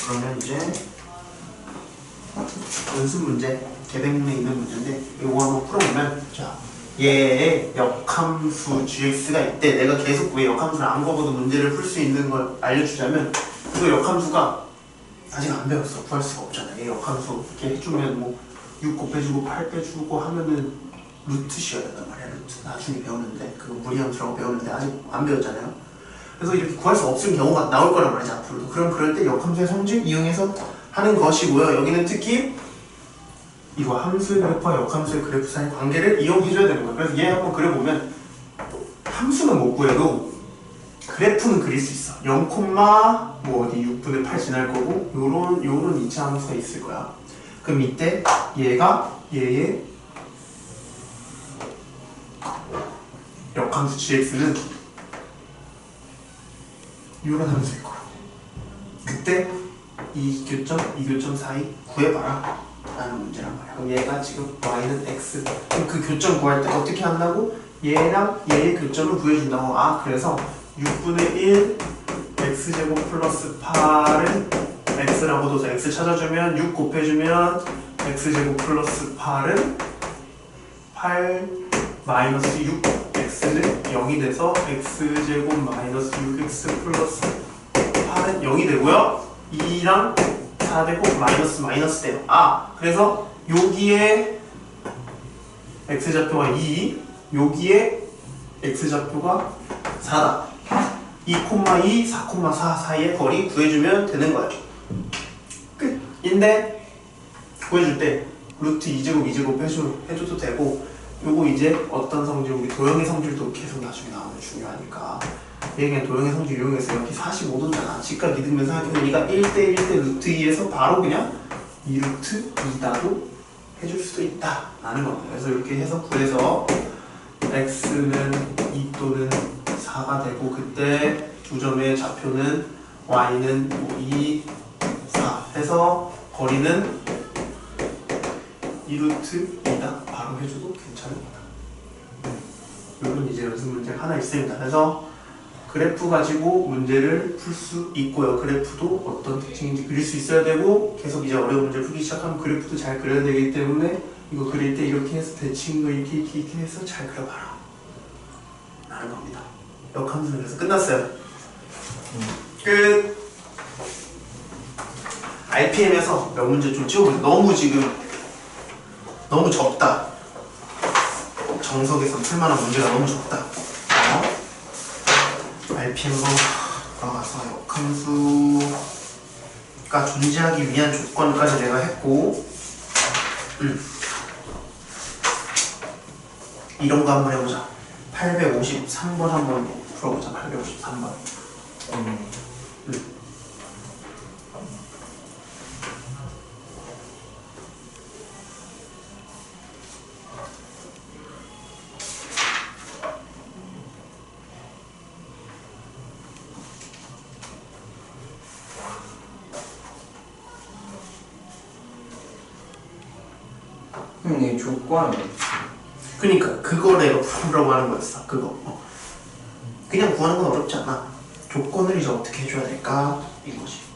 그러면 이제 연습 문제, 계백문에 있는 문제인데 이거 한번 풀어보면 자 얘의 역함수 gx가 있대. 내가 계속 왜 역함수를 안 거고도 문제를 풀 수 있는 걸 알려주자면 그 역함수가 아직 안 배웠어. 구할 수가 없잖아. 얘 역함수 이렇게 해주면 뭐 6 곱해주고 8 빼주고 하면은 루트 씌워야 된단 말이야. 루트 나중에 배우는데 그거 무리함수라고 배우는데 아직 안 배웠잖아요. 그래서 이렇게 구할 수 없는 경우가 나올 거란 말이지 앞으로도. 그럼 그럴 때 역함수의 성질 이용해서 하는 것이고요. 여기는 특히 이거 함수의 그래프와 역함수의 그래프 사이 관계를 이용해줘야 되는 거예요. 그래서 얘 한번 그려보면 함수는 못 구해도 그래프는 그릴 수 있어. 0, 뭐 어디 6분의 8 지날 거고 요런 2차 함수가 있을 거야. 그럼 이때 얘가 얘의 역함수 gx는 요런 함수일 거야. 그때 이 교점 사이 구해봐라 라는 문제란 말이야. 그럼 얘가 지금 y는 x. 그럼 그 교점 구할 때 어떻게 한다고? 얘랑 얘의 교점을 구해준다고. 아 그래서 6분의 1 x제곱 플러스 8은 x라고 둬서 x 찾아주면 6 곱해주면 x제곱 플러스 8은 8 마이너스 6 x는 0이 돼서 x제곱 마이너스 6x 플러스 8은 0이 되고요. 2랑 4 되고 마이너스 돼요. 아 그래서 여기에 x좌표가 2, 여기에 x좌표가 4다. 2,2, 4,4 사이의 거리 구해주면 되는 거야. 끝인데 구해줄 때 루트 2제곱 2제곱 해줘도 되고, 요거 이제 어떤 성질, 우리 도형의 성질도 계속 나중에 나오면 중요하니까 얘는 도형의 성질 이용해서 여기 45도잖아. 직각 이등변 생각해서 얘가 1대 1대 루트 2에서 바로 그냥 2루트 2다도 해줄 수도 있다 라는 겁니다. 그래서 이렇게 해서 구해서 x는 2 또는 4가 되고, 그때 두 점의 좌표는 y는 뭐 2, 4 해서 거리는 2루트 2다 바로 해줘도 괜찮습니다. 이런 이제 연습 문제가 하나 있습니다. 그래서 그래프 가지고 문제를 풀 수 있고요. 그래프도 어떤 특징인지 그릴 수 있어야 되고, 계속 이제 어려운 문제 풀기 시작하면 그래프도 잘 그려야 되기 때문에 이거 그릴 때 이렇게 해서 대칭 거 이렇게 해서 잘 그려봐라 라는 겁니다. 역함수는 그래서 끝났어요. 끝. RPM에서 몇 문제 좀 찍어보세요. 너무 적다. 정석에서 풀만한 문제가 너무 적다. RPM으로 돌아가서 역함수가 존재하기 위한 조건까지 내가 했고, 이런 거 한번 해보자. 853번 한번 풀어보자. 853번. 이 조건은 그니까 그거 내가 풀으라고 하는 거였어. 그거 그냥 구하는 건 어렵지 않아. 조건을 이제 어떻게 해줘야 될까 이거지.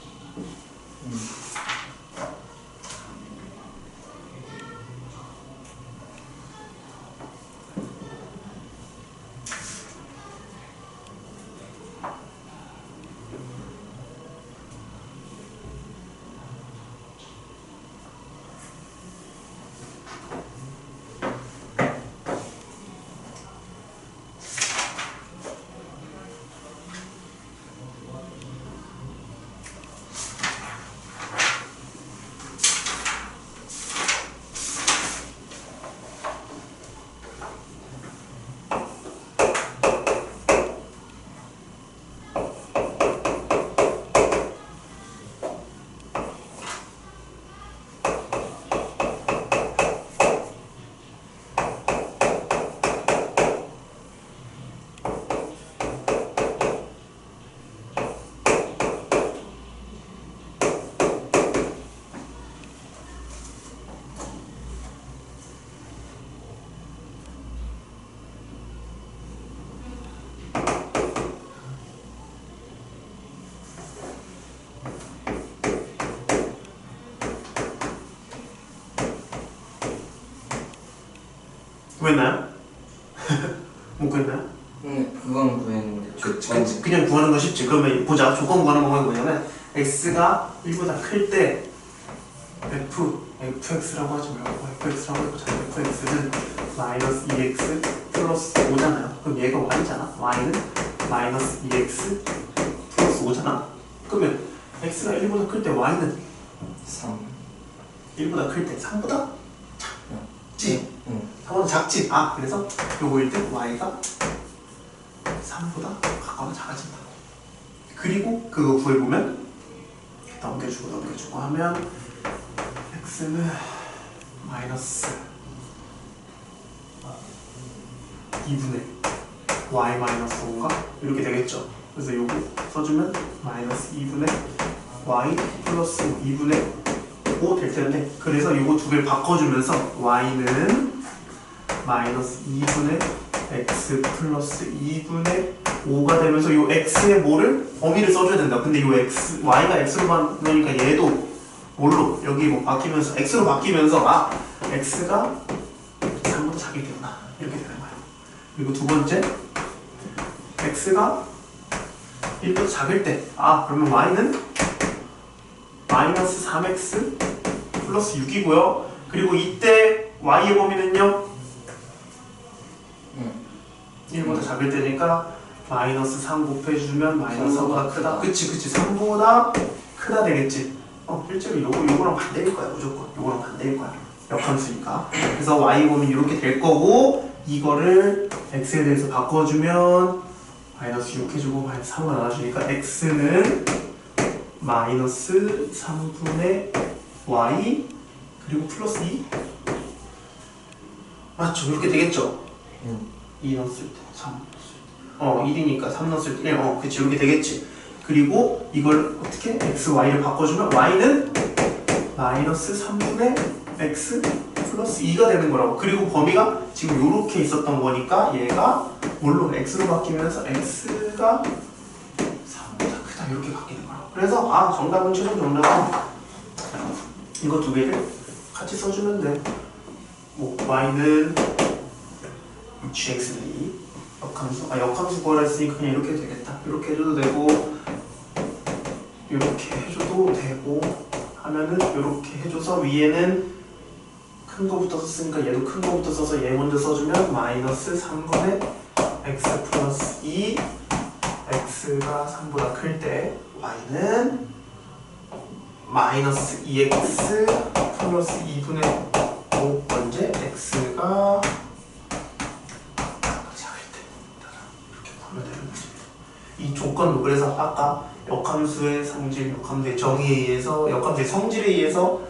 구했나요? 못 구했나요? 그건 구했는데 조건 그냥 구하는 거 쉽지. 그러면 보자. 조건 구하는 방법이 뭐냐면 x가 1보다 클 때 fx라고 하지 말고 fx라고 해보자. fx는 마이너스 2x 플러스 5잖아요. 그럼 얘가 y잖아. y는 마이너스 2x 플러스 5잖아. 그러면 x가 1보다 클 때 y는 3 1보다 클 때 3보다 작지? 3보다 작지? 아, 그래서 요거일 때 y가 3보다 가까워 작아진다. 그리고 그거 구해보면 넘겨주고 하면 x는 마이너스 2분의 y 마이너스 5가 이렇게 되겠죠. 그래서 요거 써주면 마이너스 2분의 y 플러스 2분의 5 될 텐데, 그래서 요거 두 개를 바꿔주면서 y는 마이너스 2분의 x 플러스 2분의 5가 되면서 요 x의 뭐를 범위를 써줘야 된다. 근데 요 x, y가 x로 바뀌니까 얘도 뭘로 여기 뭐 바뀌면서 x로 바뀌면서 아 x가 3보다 작을 때구나 이렇게 되는 거야. 그리고 두 번째 x가 1보다 작을 때 아 그러면 y는 마이너스 3x 플러스 6이고요. 그리고 이때 y의 범위는요 1보다 작을 때니까 마이너스 3 곱해주면 마이너스 3보다 크다. 그치 3보다 크다 되겠지. 실제로 요거랑 반대일 거야 무조건. 요거랑 반대일 거야. 역함수니까. 그래서 y곰이 이렇게 될 거고 이거를 x에 대해서 바꿔주면 마이너스 6 해주고 마이너스 3을 나눠주니까 x는 마이너스 3분의 y 그리고 플러스 2 맞죠? 이렇게 되겠죠? 2 넣었을 때 3 1이니까 3 넣었을 때 1 그치 이렇게 되겠지. 그리고 이걸 어떻게? x, y를 바꿔주면 y는 마이너스 3분의 x 플러스 2가 되는 거라고. 그리고 범위가 지금 요렇게 있었던 거니까 얘가 뭘로? x로 바뀌면서 x가 3보다 크다 이렇게 바뀌는 거라고. 그래서 정답은 최종 정답은 이거 두 개를 같이 써주면 돼. 뭐 y는 gx는 2 역함수 구하라 했으니까 그냥 이렇게 해도 되겠다. 이렇게 해줘도 되고 이렇게 해줘도 되고 하면은 이렇게 해줘서 위에는 큰 거부터 썼으니까 얘도 큰 거부터 써서 얘 먼저 써주면 마이너스 3분의 x 플러스 2 x가 3보다 클 때 y는 마이너스 2x 플러스 2분의 5 번째 x가 작을 때 이렇게 보면 되는 거지. 이 조건도 그래서 아까 역함수의 성질, 역함수의 정의에 의해서 역함수의 성질에 의해서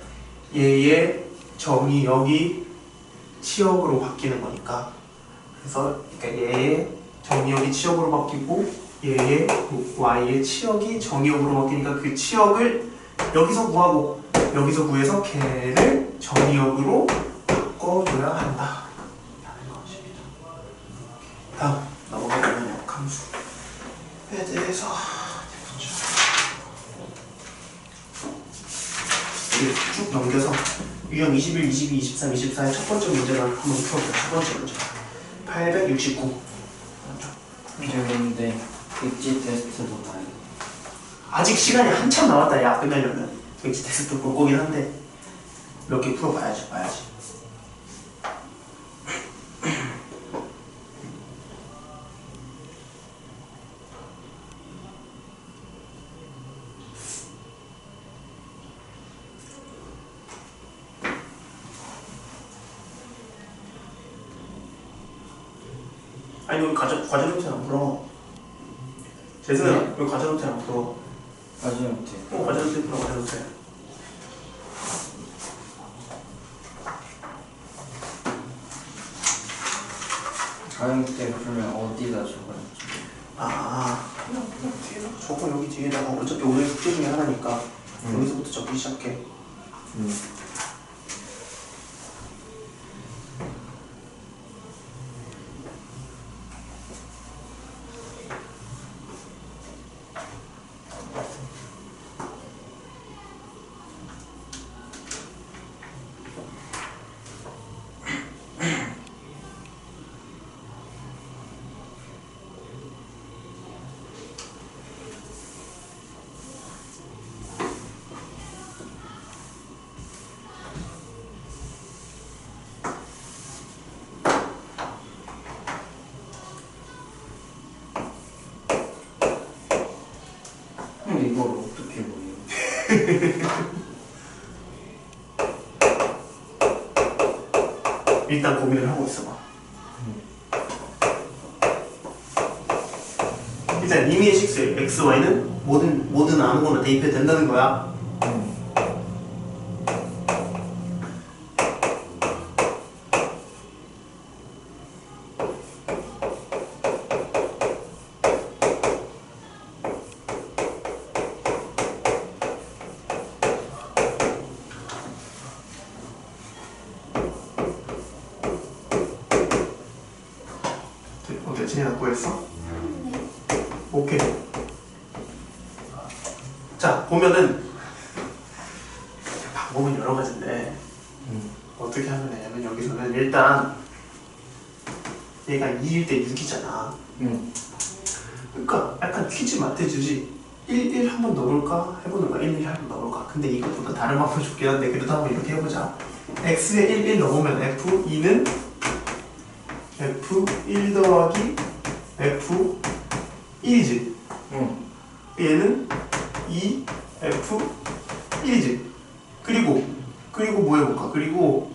얘의 정의 여기 치역으로 바뀌는 거니까 그래서 그러니까 얘의 정의역이 치역으로 바뀌고 얘의 y의 치역이 정의역으로 바뀌니까 그 치역을 여기서 구하고 여기서 구해서 걔를 정의역으로 바꿔줘야 한다 라는 것입니다. 다음 넘어가면 역함수에 대해서 쭉 넘겨서 유형 21, 22, 23, 24의 첫 번째 문제를 한번 풀어볼게요. 첫 번째 문제 869 근데 엑지 테스트도 봐요. 아직 시간이 한참 남았다. 야 끝내려면 엑지 테스트 볼 거긴 한데 몇 개 풀어봐야지. 아니 여기 과제 노트 안 풀어. 재승아 네? 여기 과제 노트 안 풀어. 과제 못해. 과제 노트 풀어. 과제 노트. 과제 때 그러면 어디다 적어놨지? 그냥 뒤에다 적어. 여기 뒤에다가 어차피 오늘 숙제 중에 하나니까 여기서부터 적기 시작해. 이걸 어떻게 보여? 일단 고민을 하고 있어봐. 일단 리미의 식수에 x, y는 뭐든 아무거나 대입해도 된다는 거야. 어때? 진이나 구했어? 네. 오케이. 자, 보면은 방법은 여러 가지인데 어떻게 하면 되냐면 여기서는 일단 얘가 2일 때 6이잖아. 그러니까 약간 퀴즈 맞춰주지. 1 한번 넣어볼까? 해보는 거야. 1 한번 넣어볼까? 근데 이것보다 다른 방법이 좋긴 한데 그래도 한번 이렇게 해보자. x에 1 넣으면 f2는 f1 더하기 f 1이지. 응. 얘는 2, F, 1이지. 그리고 뭐 해볼까? 그리고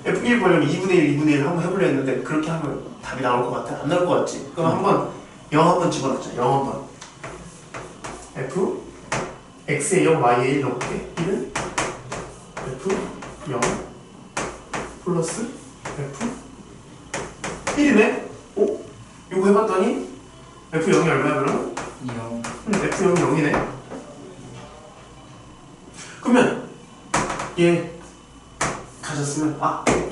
F1 구하려면 2분의 1, 2분의 1 한번 해보려 했는데 그렇게 하면 답이 나올 것 같아? 안 나올 것 같지? 그럼 한번 0 한번 집어넣자. 0 한번. F X에 0, Y에 1 넣을게. 1은 F 0 플러스 F 1이네? 오? 이거 해봤더니 F0이 얼마야 그러면? 0. F0이 0이네? 그러면 얘 가졌으면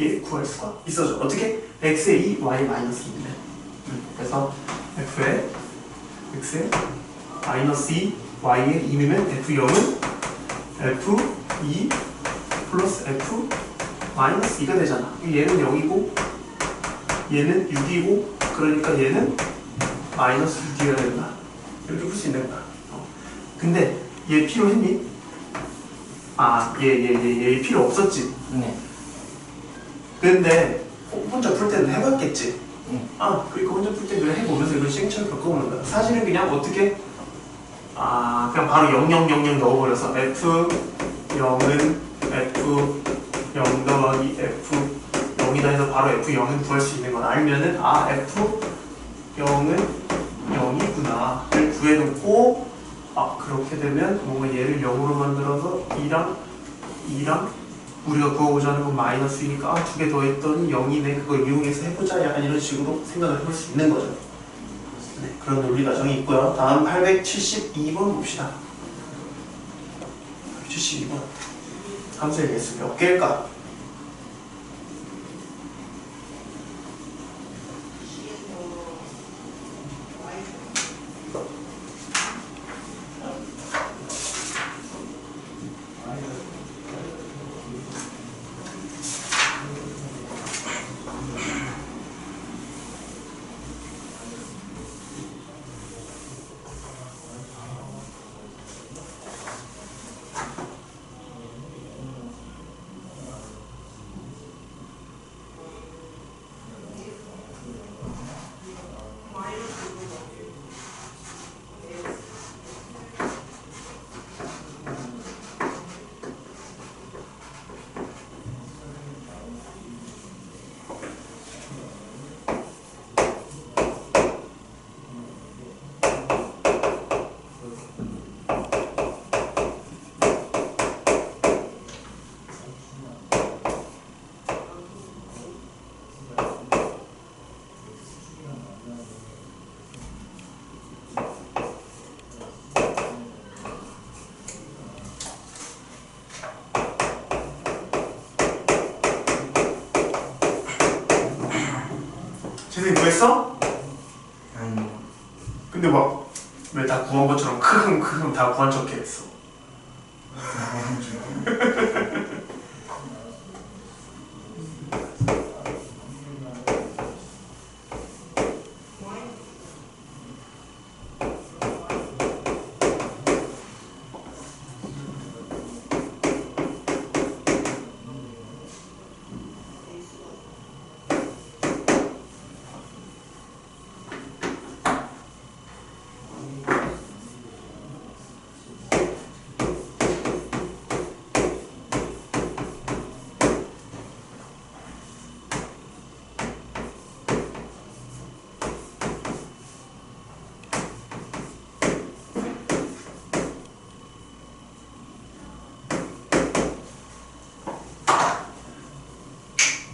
얘 구할 수가 있어져. 어떻게? X에 2, Y 마이너스 2네. 그래서 F에 X에 마이너스 2, Y에 2이면 F0은 F2 플러스 F 마이너스 2가 되잖아. 얘는 0이고 얘는 6이고 그러니까 얘는 마이너스 6이어야 된다. 이렇게 풀 수 있는 거야. 근데 얘 필요했니? 얘 필요 없었지. 네. 근데 혼자 풀 때는 해봤겠지. 응. 그러니까 혼자 풀 때 그냥 해보면서 이걸 시행착오 겪어보는 거야. 사실은 그냥 어떻게 그냥 바로 0000 넣어버려서 F0은 F0 더하기 F0이다 해서 바로 F0은 구할 수 있는 건 알면은 F0은 0이구나를 구해놓고 그렇게 되면 뭔가 얘를 0으로 만들어서 2랑 우리가 구하고자 하는 건 마이너스이니까 두 개 더했더니 0이네. 그걸 이용해서 해보자. 약간 이런 식으로 생각을 해볼 수 있는 거죠. 네, 그런 논리 과정이 있고요. 다음 872번 봅시다. 872번. 함수의 개수 몇 개일까? 선생님 구했어? 아니요. 근데 막 왜 다 구한 것처럼 크흠 다 구한 척 했어.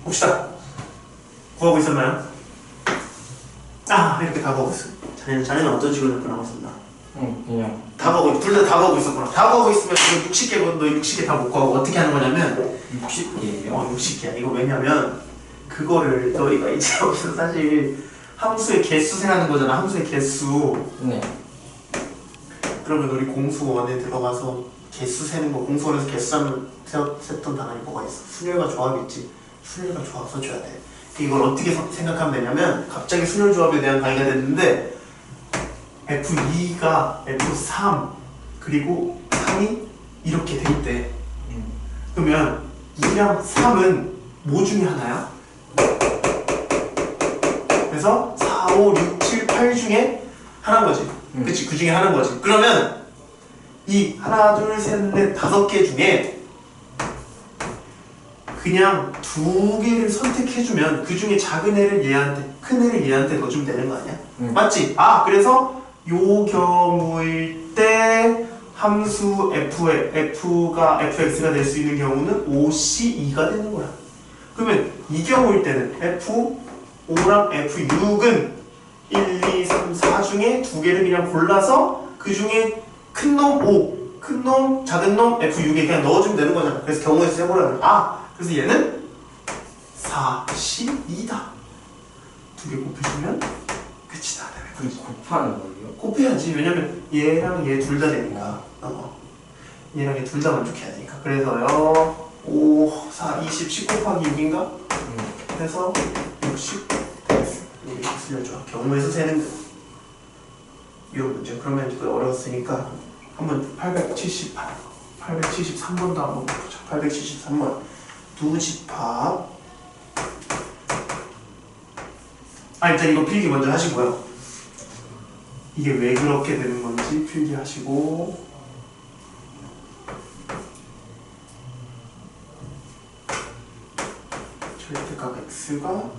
봅시다. 구하고 있었나요? 이렇게 다 구하고 있어. 자네는 어떤 식으로 접근하고 있었나? 그냥. 다 구하고, 둘 다 구하고 있었구나. 다 구하고 있으면 이거 60개거든. 너 60개 다 못 구하고 어떻게 하는 거냐면 60개예요? 60개야. 이거 왜냐면 그거를 너희가 이제 여기서 사실 함수의 개수 세하는 거잖아. 함수의 개수. 네. 그러면 우리 공수원에 들어가서 개수 세는 거, 공수원에서 개수 셌던 단원이 뭐가 있어? 순열과 조합이있지. 순열과 조합 써줘야 돼. 이걸 어떻게 생각하면 되냐면 갑자기 순열 조합에 대한 강의가 됐는데 F2가 F3 그리고 3이 이렇게 돼 있대. 그러면 2랑 3은 뭐 중에 하나야? 그래서 4, 5, 6, 7, 8 중에 하나인 거지. 그치? 그 중에 하나인 거지. 그러면 이 하나, 둘, 셋, 넷, 5개 중에 그냥 2개를 선택해주면 그 중에 작은 애를 얘한테, 큰 애를 얘한테 넣어주면 되는 거 아니야? 맞지? 아, 그래서 요 경우일 때 함수 f가 fx가 될 수 있는 경우는 5c2가 되는 거야. 그러면 이 경우일 때는 f5랑 f6은 1, 2, 3, 4 중에 2개를 그냥 골라서 그 중에 큰 놈 5, 큰 놈, 작은 놈 f6에 그냥 넣어주면 되는 거잖아. 그래서 경우에서 해보라는 거야. 아, 그래서 얘는 4c2다. 2개 곱해주면 끝이다. 그럼 곱하는 거예요? 곱해야지. 왜냐면 얘랑 얘 둘 다 되니까. 얘랑 얘 둘 다 만족해야 되니까. 그래서요 5, 4, 20, 10 곱하기 6인가? 그래서 60 이렇게 쓰려줘. 경우에서 세는 거. 이런 문제. 그러면 이제 어려웠으니까 한번 873번도 한번 보자. 873번 두 집합. 일단 이거 필기 먼저 하시고요. 이게 왜 그렇게 되는 건지 필기하시고, 절대값 x가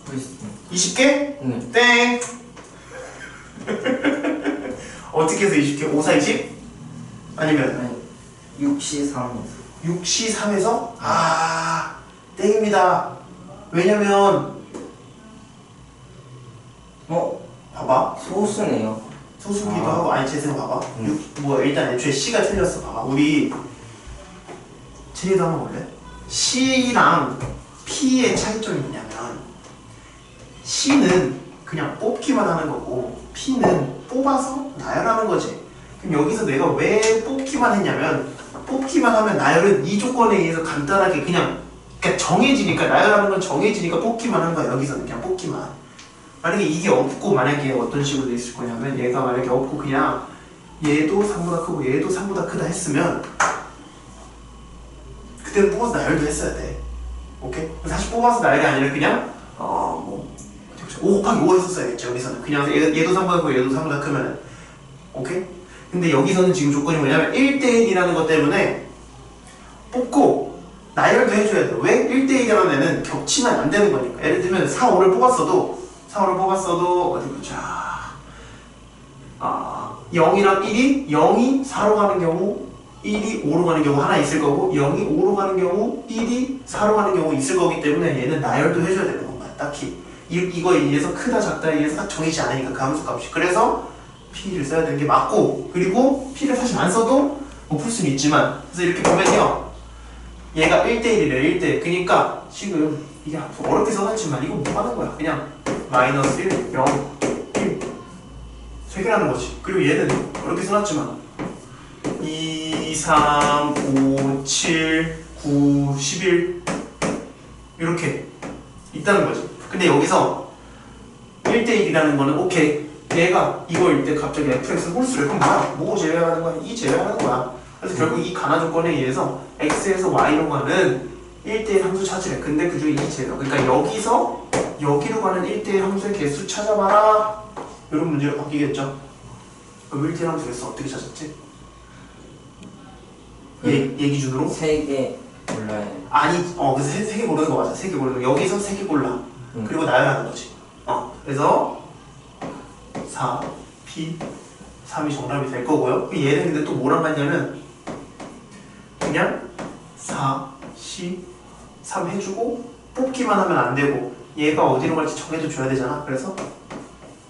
조건 있습니다. 20개? 땡! 어떻게 해서 20개? 5, 4, 20? 아니면 아니 6시 3. 6시 3에서? 땡입니다. 왜냐면 봐봐. 소수네요. 소수기도 하고, 아니 재생 봐봐. 일단 애초에 C가 틀렸어. 봐봐. 우리 체리도 한번 볼래? C랑 P의 차이점이 뭐냐면 C는 그냥 뽑기만 하는 거고 P는 뽑아서 나열하는 거지. 그럼 여기서 내가 왜 뽑기만 했냐면, 뽑기만 하면 나열은 이 조건에 의해서 간단하게 그냥 정해지니까, 나열하는 건 정해지니까 뽑기만 한 거야. 여기서는 그냥 뽑기만. 만약에 이게 없고, 만약에 어떤 식으로 돼 있을 거냐면, 얘가 만약에 없고 그냥 얘도 3보다 크고 얘도 3보다 크다 했으면 그때는 뽑아서 나열도 했어야 돼. 오케이? 사실 뽑아서 나열이 아니라 그냥 5 곱하기 5 했었어야겠죠. 여기서는 그냥 얘도 3보다 크고 얘도 3보다 크면은. 오케이? 근데 여기서는 지금 조건이 뭐냐면 1대1이라는 것 때문에 뽑고 나열도 해줘야 돼. 왜? 1대1이라는 애는 겹치면 안 되는 거니까. 예를 들면 4, 5를 뽑았어도 어디 보자. 0이랑 1이 0이 4로 가는 경우, 1이 5로 가는 경우 하나 있을 거고, 0이 5로 가는 경우, 1이 4로 가는 경우 있을 거기 때문에 얘는 나열도 해줘야 되는 건가. 딱히 이거에 의해서 크다 작다에 의해서 딱 정해지지 않으니까 그 함수 값이. 그래서 P를 써야 되는 게 맞고, 그리고 P를 사실 안 써도 뭐 풀 수는 있지만, 그래서 이렇게 보면요, 얘가 1대1이래. 1대1. 그러니까 지금 이게 어렵게 써놨지만 이거 뭐 하는 거야? 그냥 마이너스 1, 0, 1 세 개라는 거지. 그리고 얘는 어렵게 써놨지만 2, 3, 5, 7, 9, 11 이렇게 있다는 거지. 근데 여기서 1대1이라는 거는 오케이, 얘가 이거일 때 갑자기 fx 홀수를, 그럼 뭐야? 뭐 제외하는 거야? 이 제외하는 거야. 그래서 결국 이 가나 조건에 의해서 x에서 y로 가는 1대1 함수 찾으래. 근데 그중에 이 제로. 그러니까 여기서 여기로 가는 1대1 함수의 개수 찾아봐라. 이런 문제로 바뀌겠죠. 그럼 1대1 함수 개수 어떻게 찾았지? 얘 기준으로? 3개 골라야 돼. 아니, 그래서 세 개 고르는 거 맞아. 세 개 고르는 거. 여기서 세 개 골라. 그리고 나열하는 거지. 그래서 4, P, 3이 정답이 될 거고요. 얘는 근데 또 뭐랑 같냐면 그냥 4, C, 3 해주고 뽑기만 하면 안 되고 얘가 어디로 갈지 정해도 줘야 되잖아. 그래서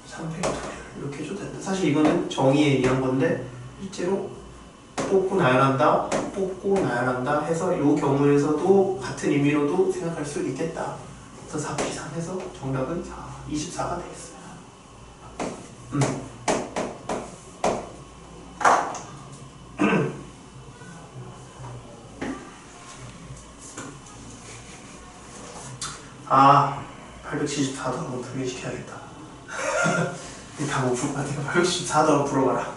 3 팩토리얼 이렇게 해줘도 된다. 사실 이거는 정의에 의한 건데 실제로 뽑고 나열한다, 뽑고 나열한다 해서 이 경우에서도 같은 의미로도 생각할 수 있겠다. 그래서 4P3 해서 정답은 24가 되겠어요. 아, 874도 한번 분리시켜야겠다. 다 못 풀 것 같아요. 874도 한번 풀어봐라.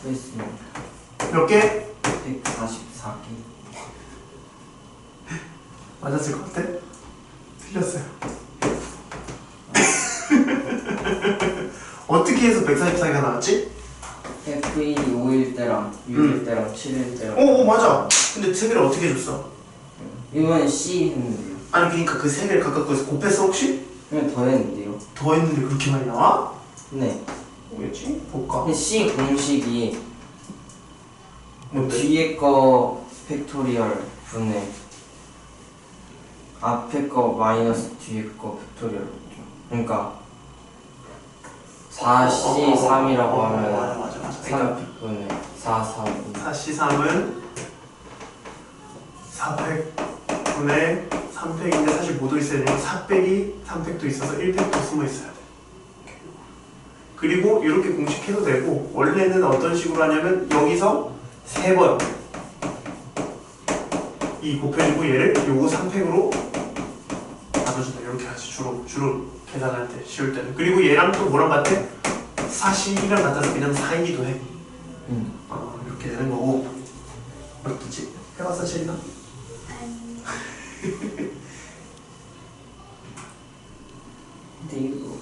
있습니다. 몇 개? 144개. 맞았을 것 같아? 틀렸어요. 어떻게 해서 144개가 나왔지? F1이 5일 때랑 6일 때랑 7일 때랑. 오, 맞아. 근데 세 개를 어떻게 줬어? 이번엔 C 했는데요. 아니 그러니까 그 세 개를 각각 거기서 곱했어 혹시? 그냥 더 했는데요. 더 했는데 그렇게 많이 나와? 네. 뭐겠지? 볼까? 근데 C 공식이 뭔데? 뒤에 거 팩토리얼 분의 앞에 거 마이너스 뒤에 거 팩토리얼. 그러니까 4C3이라고 하면 맞아. 3분의 4, 3. 4C3은 4팩분의 3팩인데 사실 뭐도 있어야 되냐면 4팩이 3팩도 있어서 1팩도 숨어 있어야 돼. 그리고 이렇게 공식해도 되고 원래는 어떤 식으로 하냐면 여기서 3번 이 곱해주고 얘를 요거 3팩으로 나눠준다. 이렇게 하지 주로 계산할 때 쉬울 때는. 그리고 얘랑 또 뭐랑 같아? 4C랑 같아서 그냥 4이기도 해. 이렇게 되는 거고. 어떻지? 해봤어 체리나? 근데 이거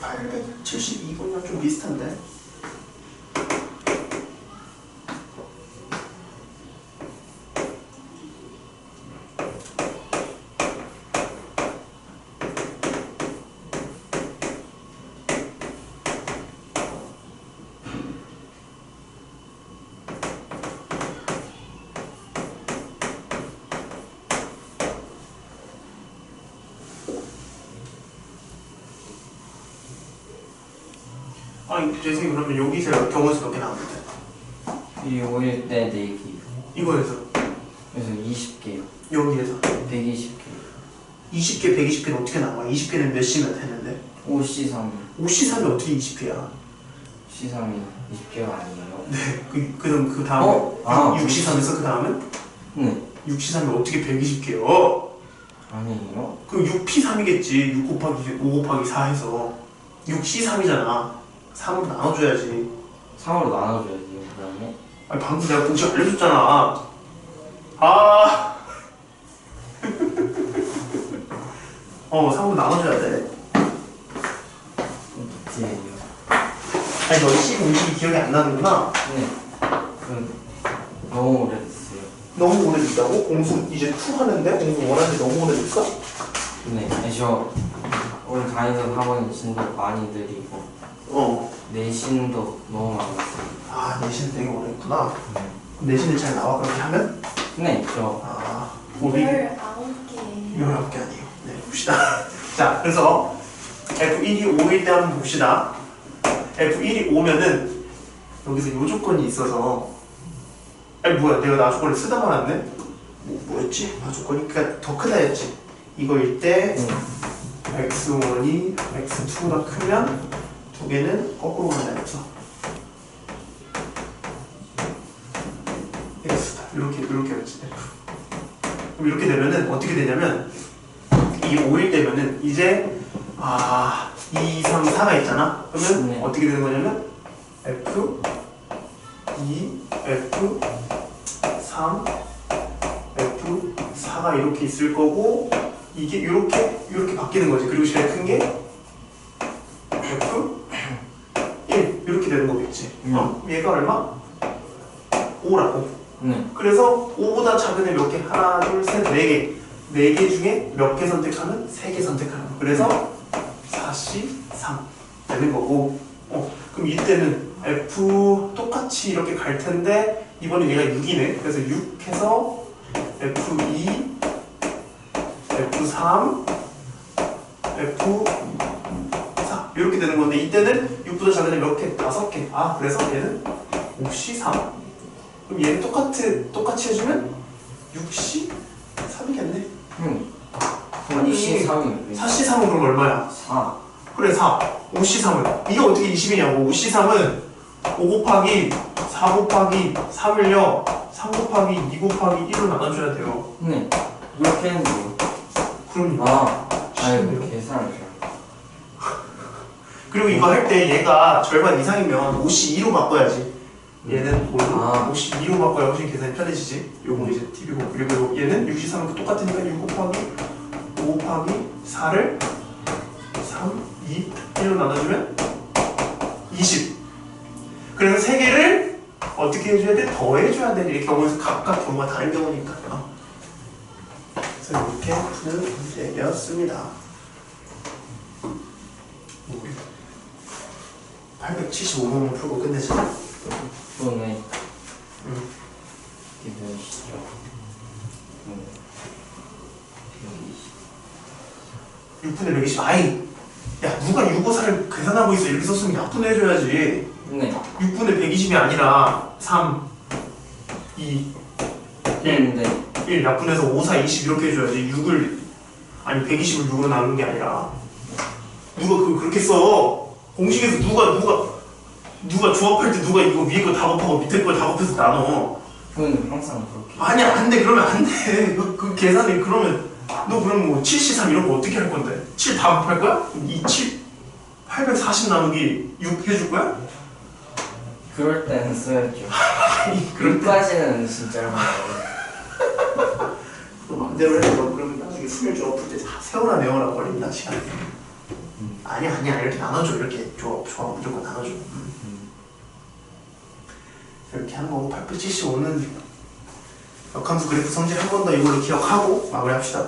872번이랑 좀 비슷한데? 재생이 그러면 여기서 경우에서 몇 개 나오는데? 이 5일 때 4개. 이거에서 그래서 20개요. 여기에서 120개. 20개, 120개는 어떻게 나와? 20개는 몇 C면 되는데? 5C3. 5C3이 어떻게 20개야? C3이 20개가 아니에요? 네, 그럼 그 다음에 6C3에서 그 다음은? 네. 6C3이 어떻게 120개요? 아니에요? 그 6P3이겠지. 6 곱하기 5 곱하기 4 해서 6C3이잖아. 3으로 나눠줘야지. 3으로 나눠줘야지. 그다음에 아니 방금 내가 공식 알려줬잖아. 아. 3으로 나눠줘야 돼. 어떻게 아니 너 C 공식이 기억이 안 나는구나. 네. 그건 너무 오래됐어요. 너무 오래됐다고? 공수 이제 2 하는데? 공수 원하는데 너무 오래됐어? 네. 아니, 저 오늘 다니던 학원 진도 많이 느리고 내신도 너무 많았어요. 아 내신 되게 오래했구나. 내신이 잘 나와 그렇게 하면? 네. 저 우리 19개. 19개 아니에요. 네 봅시다. 자 그래서 F1이 5일 때 한번 봅시다. F1이 5면은 여기서 요 조건이 있어서 아니 뭐야 내가 나 조건을 쓰다 말았네? 뭐였지? 나 조건이 그러니까 더 크다 했지. 이거일 때 X1이 X2보다 크면 두 개는 거꾸로 간다 했어. 이렇게 했지. 그럼 이렇게 되면은 어떻게 되냐면 이 5일 되면은 이제 2, 3, 4가 있잖아. 그러면 네. 어떻게 되는 거냐면 F 2, F 3, F 4가 이렇게 있을 거고 이게 이렇게 바뀌는 거지. 그리고 제일 큰 게 F 1 이렇게 되는 거겠지. 얘가 얼마? 5라고. 그래서 5보다 작은 애 몇 개? 하나, 둘, 셋, 4개. 4개 중에 몇 개 선택하면 3개 선택하는 거. 그래서 4C 3 되는 거고. 그럼 이때는 F 똑같이 이렇게 갈 텐데 이번에 얘가 6이네. 그래서 6 해서 F2, F3, F4 이렇게 되는 건데 이때는 6보다 작은 애 몇 개? 5개. 그래서 얘는 5C 3. 그럼 얘는 똑같이 해주면 6C 3이겠네. 아니 3이 4C 3은 그럼 얼마야? 4. 그래 4. 5C 3은 이게 어떻게 20이냐고. 5C 3은 5 곱하기 4 곱하기 3을요 3 곱하기 2 곱하기 1로 나눠줘야 돼요. 네. 이렇게 했는데요. 그러니까 이거 계산을 잘. 그리고 이거 할 때 얘가 절반 이상이면 5C 2로 바꿔야지. 얘는 5C 2로 바꿔야 훨씬 계산이 편해지지. 요거 이제 TV고. 그리고 얘는 6C 3은 똑같으니까 6 곱하기 5 곱하기 4를 3, 2, 1로 나눠주면 20. 그래서 3개를 어떻게 해줘야 돼? 더해줘야 돼. 이렇게 경우에서 각각 경우가 다른 경우니까. 그래서 이렇게 푸는 문제였습니다. 875번만 풀고 끝내자. 이번에 이게 몇이죠? 6분의 120. 아이, 야 누가 654를 계산하고 있어. 이렇게 썼으면 약분해줘야지. 네. 6분의 120이 아니라 3, 2, 1인데 1 약분해서 5, 4, 20 이렇게 해줘야지. 6을 아니 120을 6으로 나누는 게 아니라 누가 그렇게 써. 공식에서 누가 조합할 때 누가 이거 위에 거 다 곱하고 밑에 거 다 곱해서 나눠. 그건 항상 그렇게. 아니야 안돼. 그러면 안돼. 그 계산이 그러면 너 그럼 뭐 7C3 이런 거 어떻게 할 건데? 7 다 곱할 거야? 이 7 840 나누기 6 해줄 거야? 그럴 때는 써야죠. 그럴 때 끝까지는 진짜 많아요. 너 맘대로 해. 너 그러면 나중에 수열 조합 풀 때 세워라 내워라 걸린다 시간. 아니야 이렇게 나눠줘. 이렇게 조합 무조건 나눠줘. 이렇게 하는 거고 875는 역함수 그래프 성질 한 번 더 이걸로 기억하고 마무리합시다.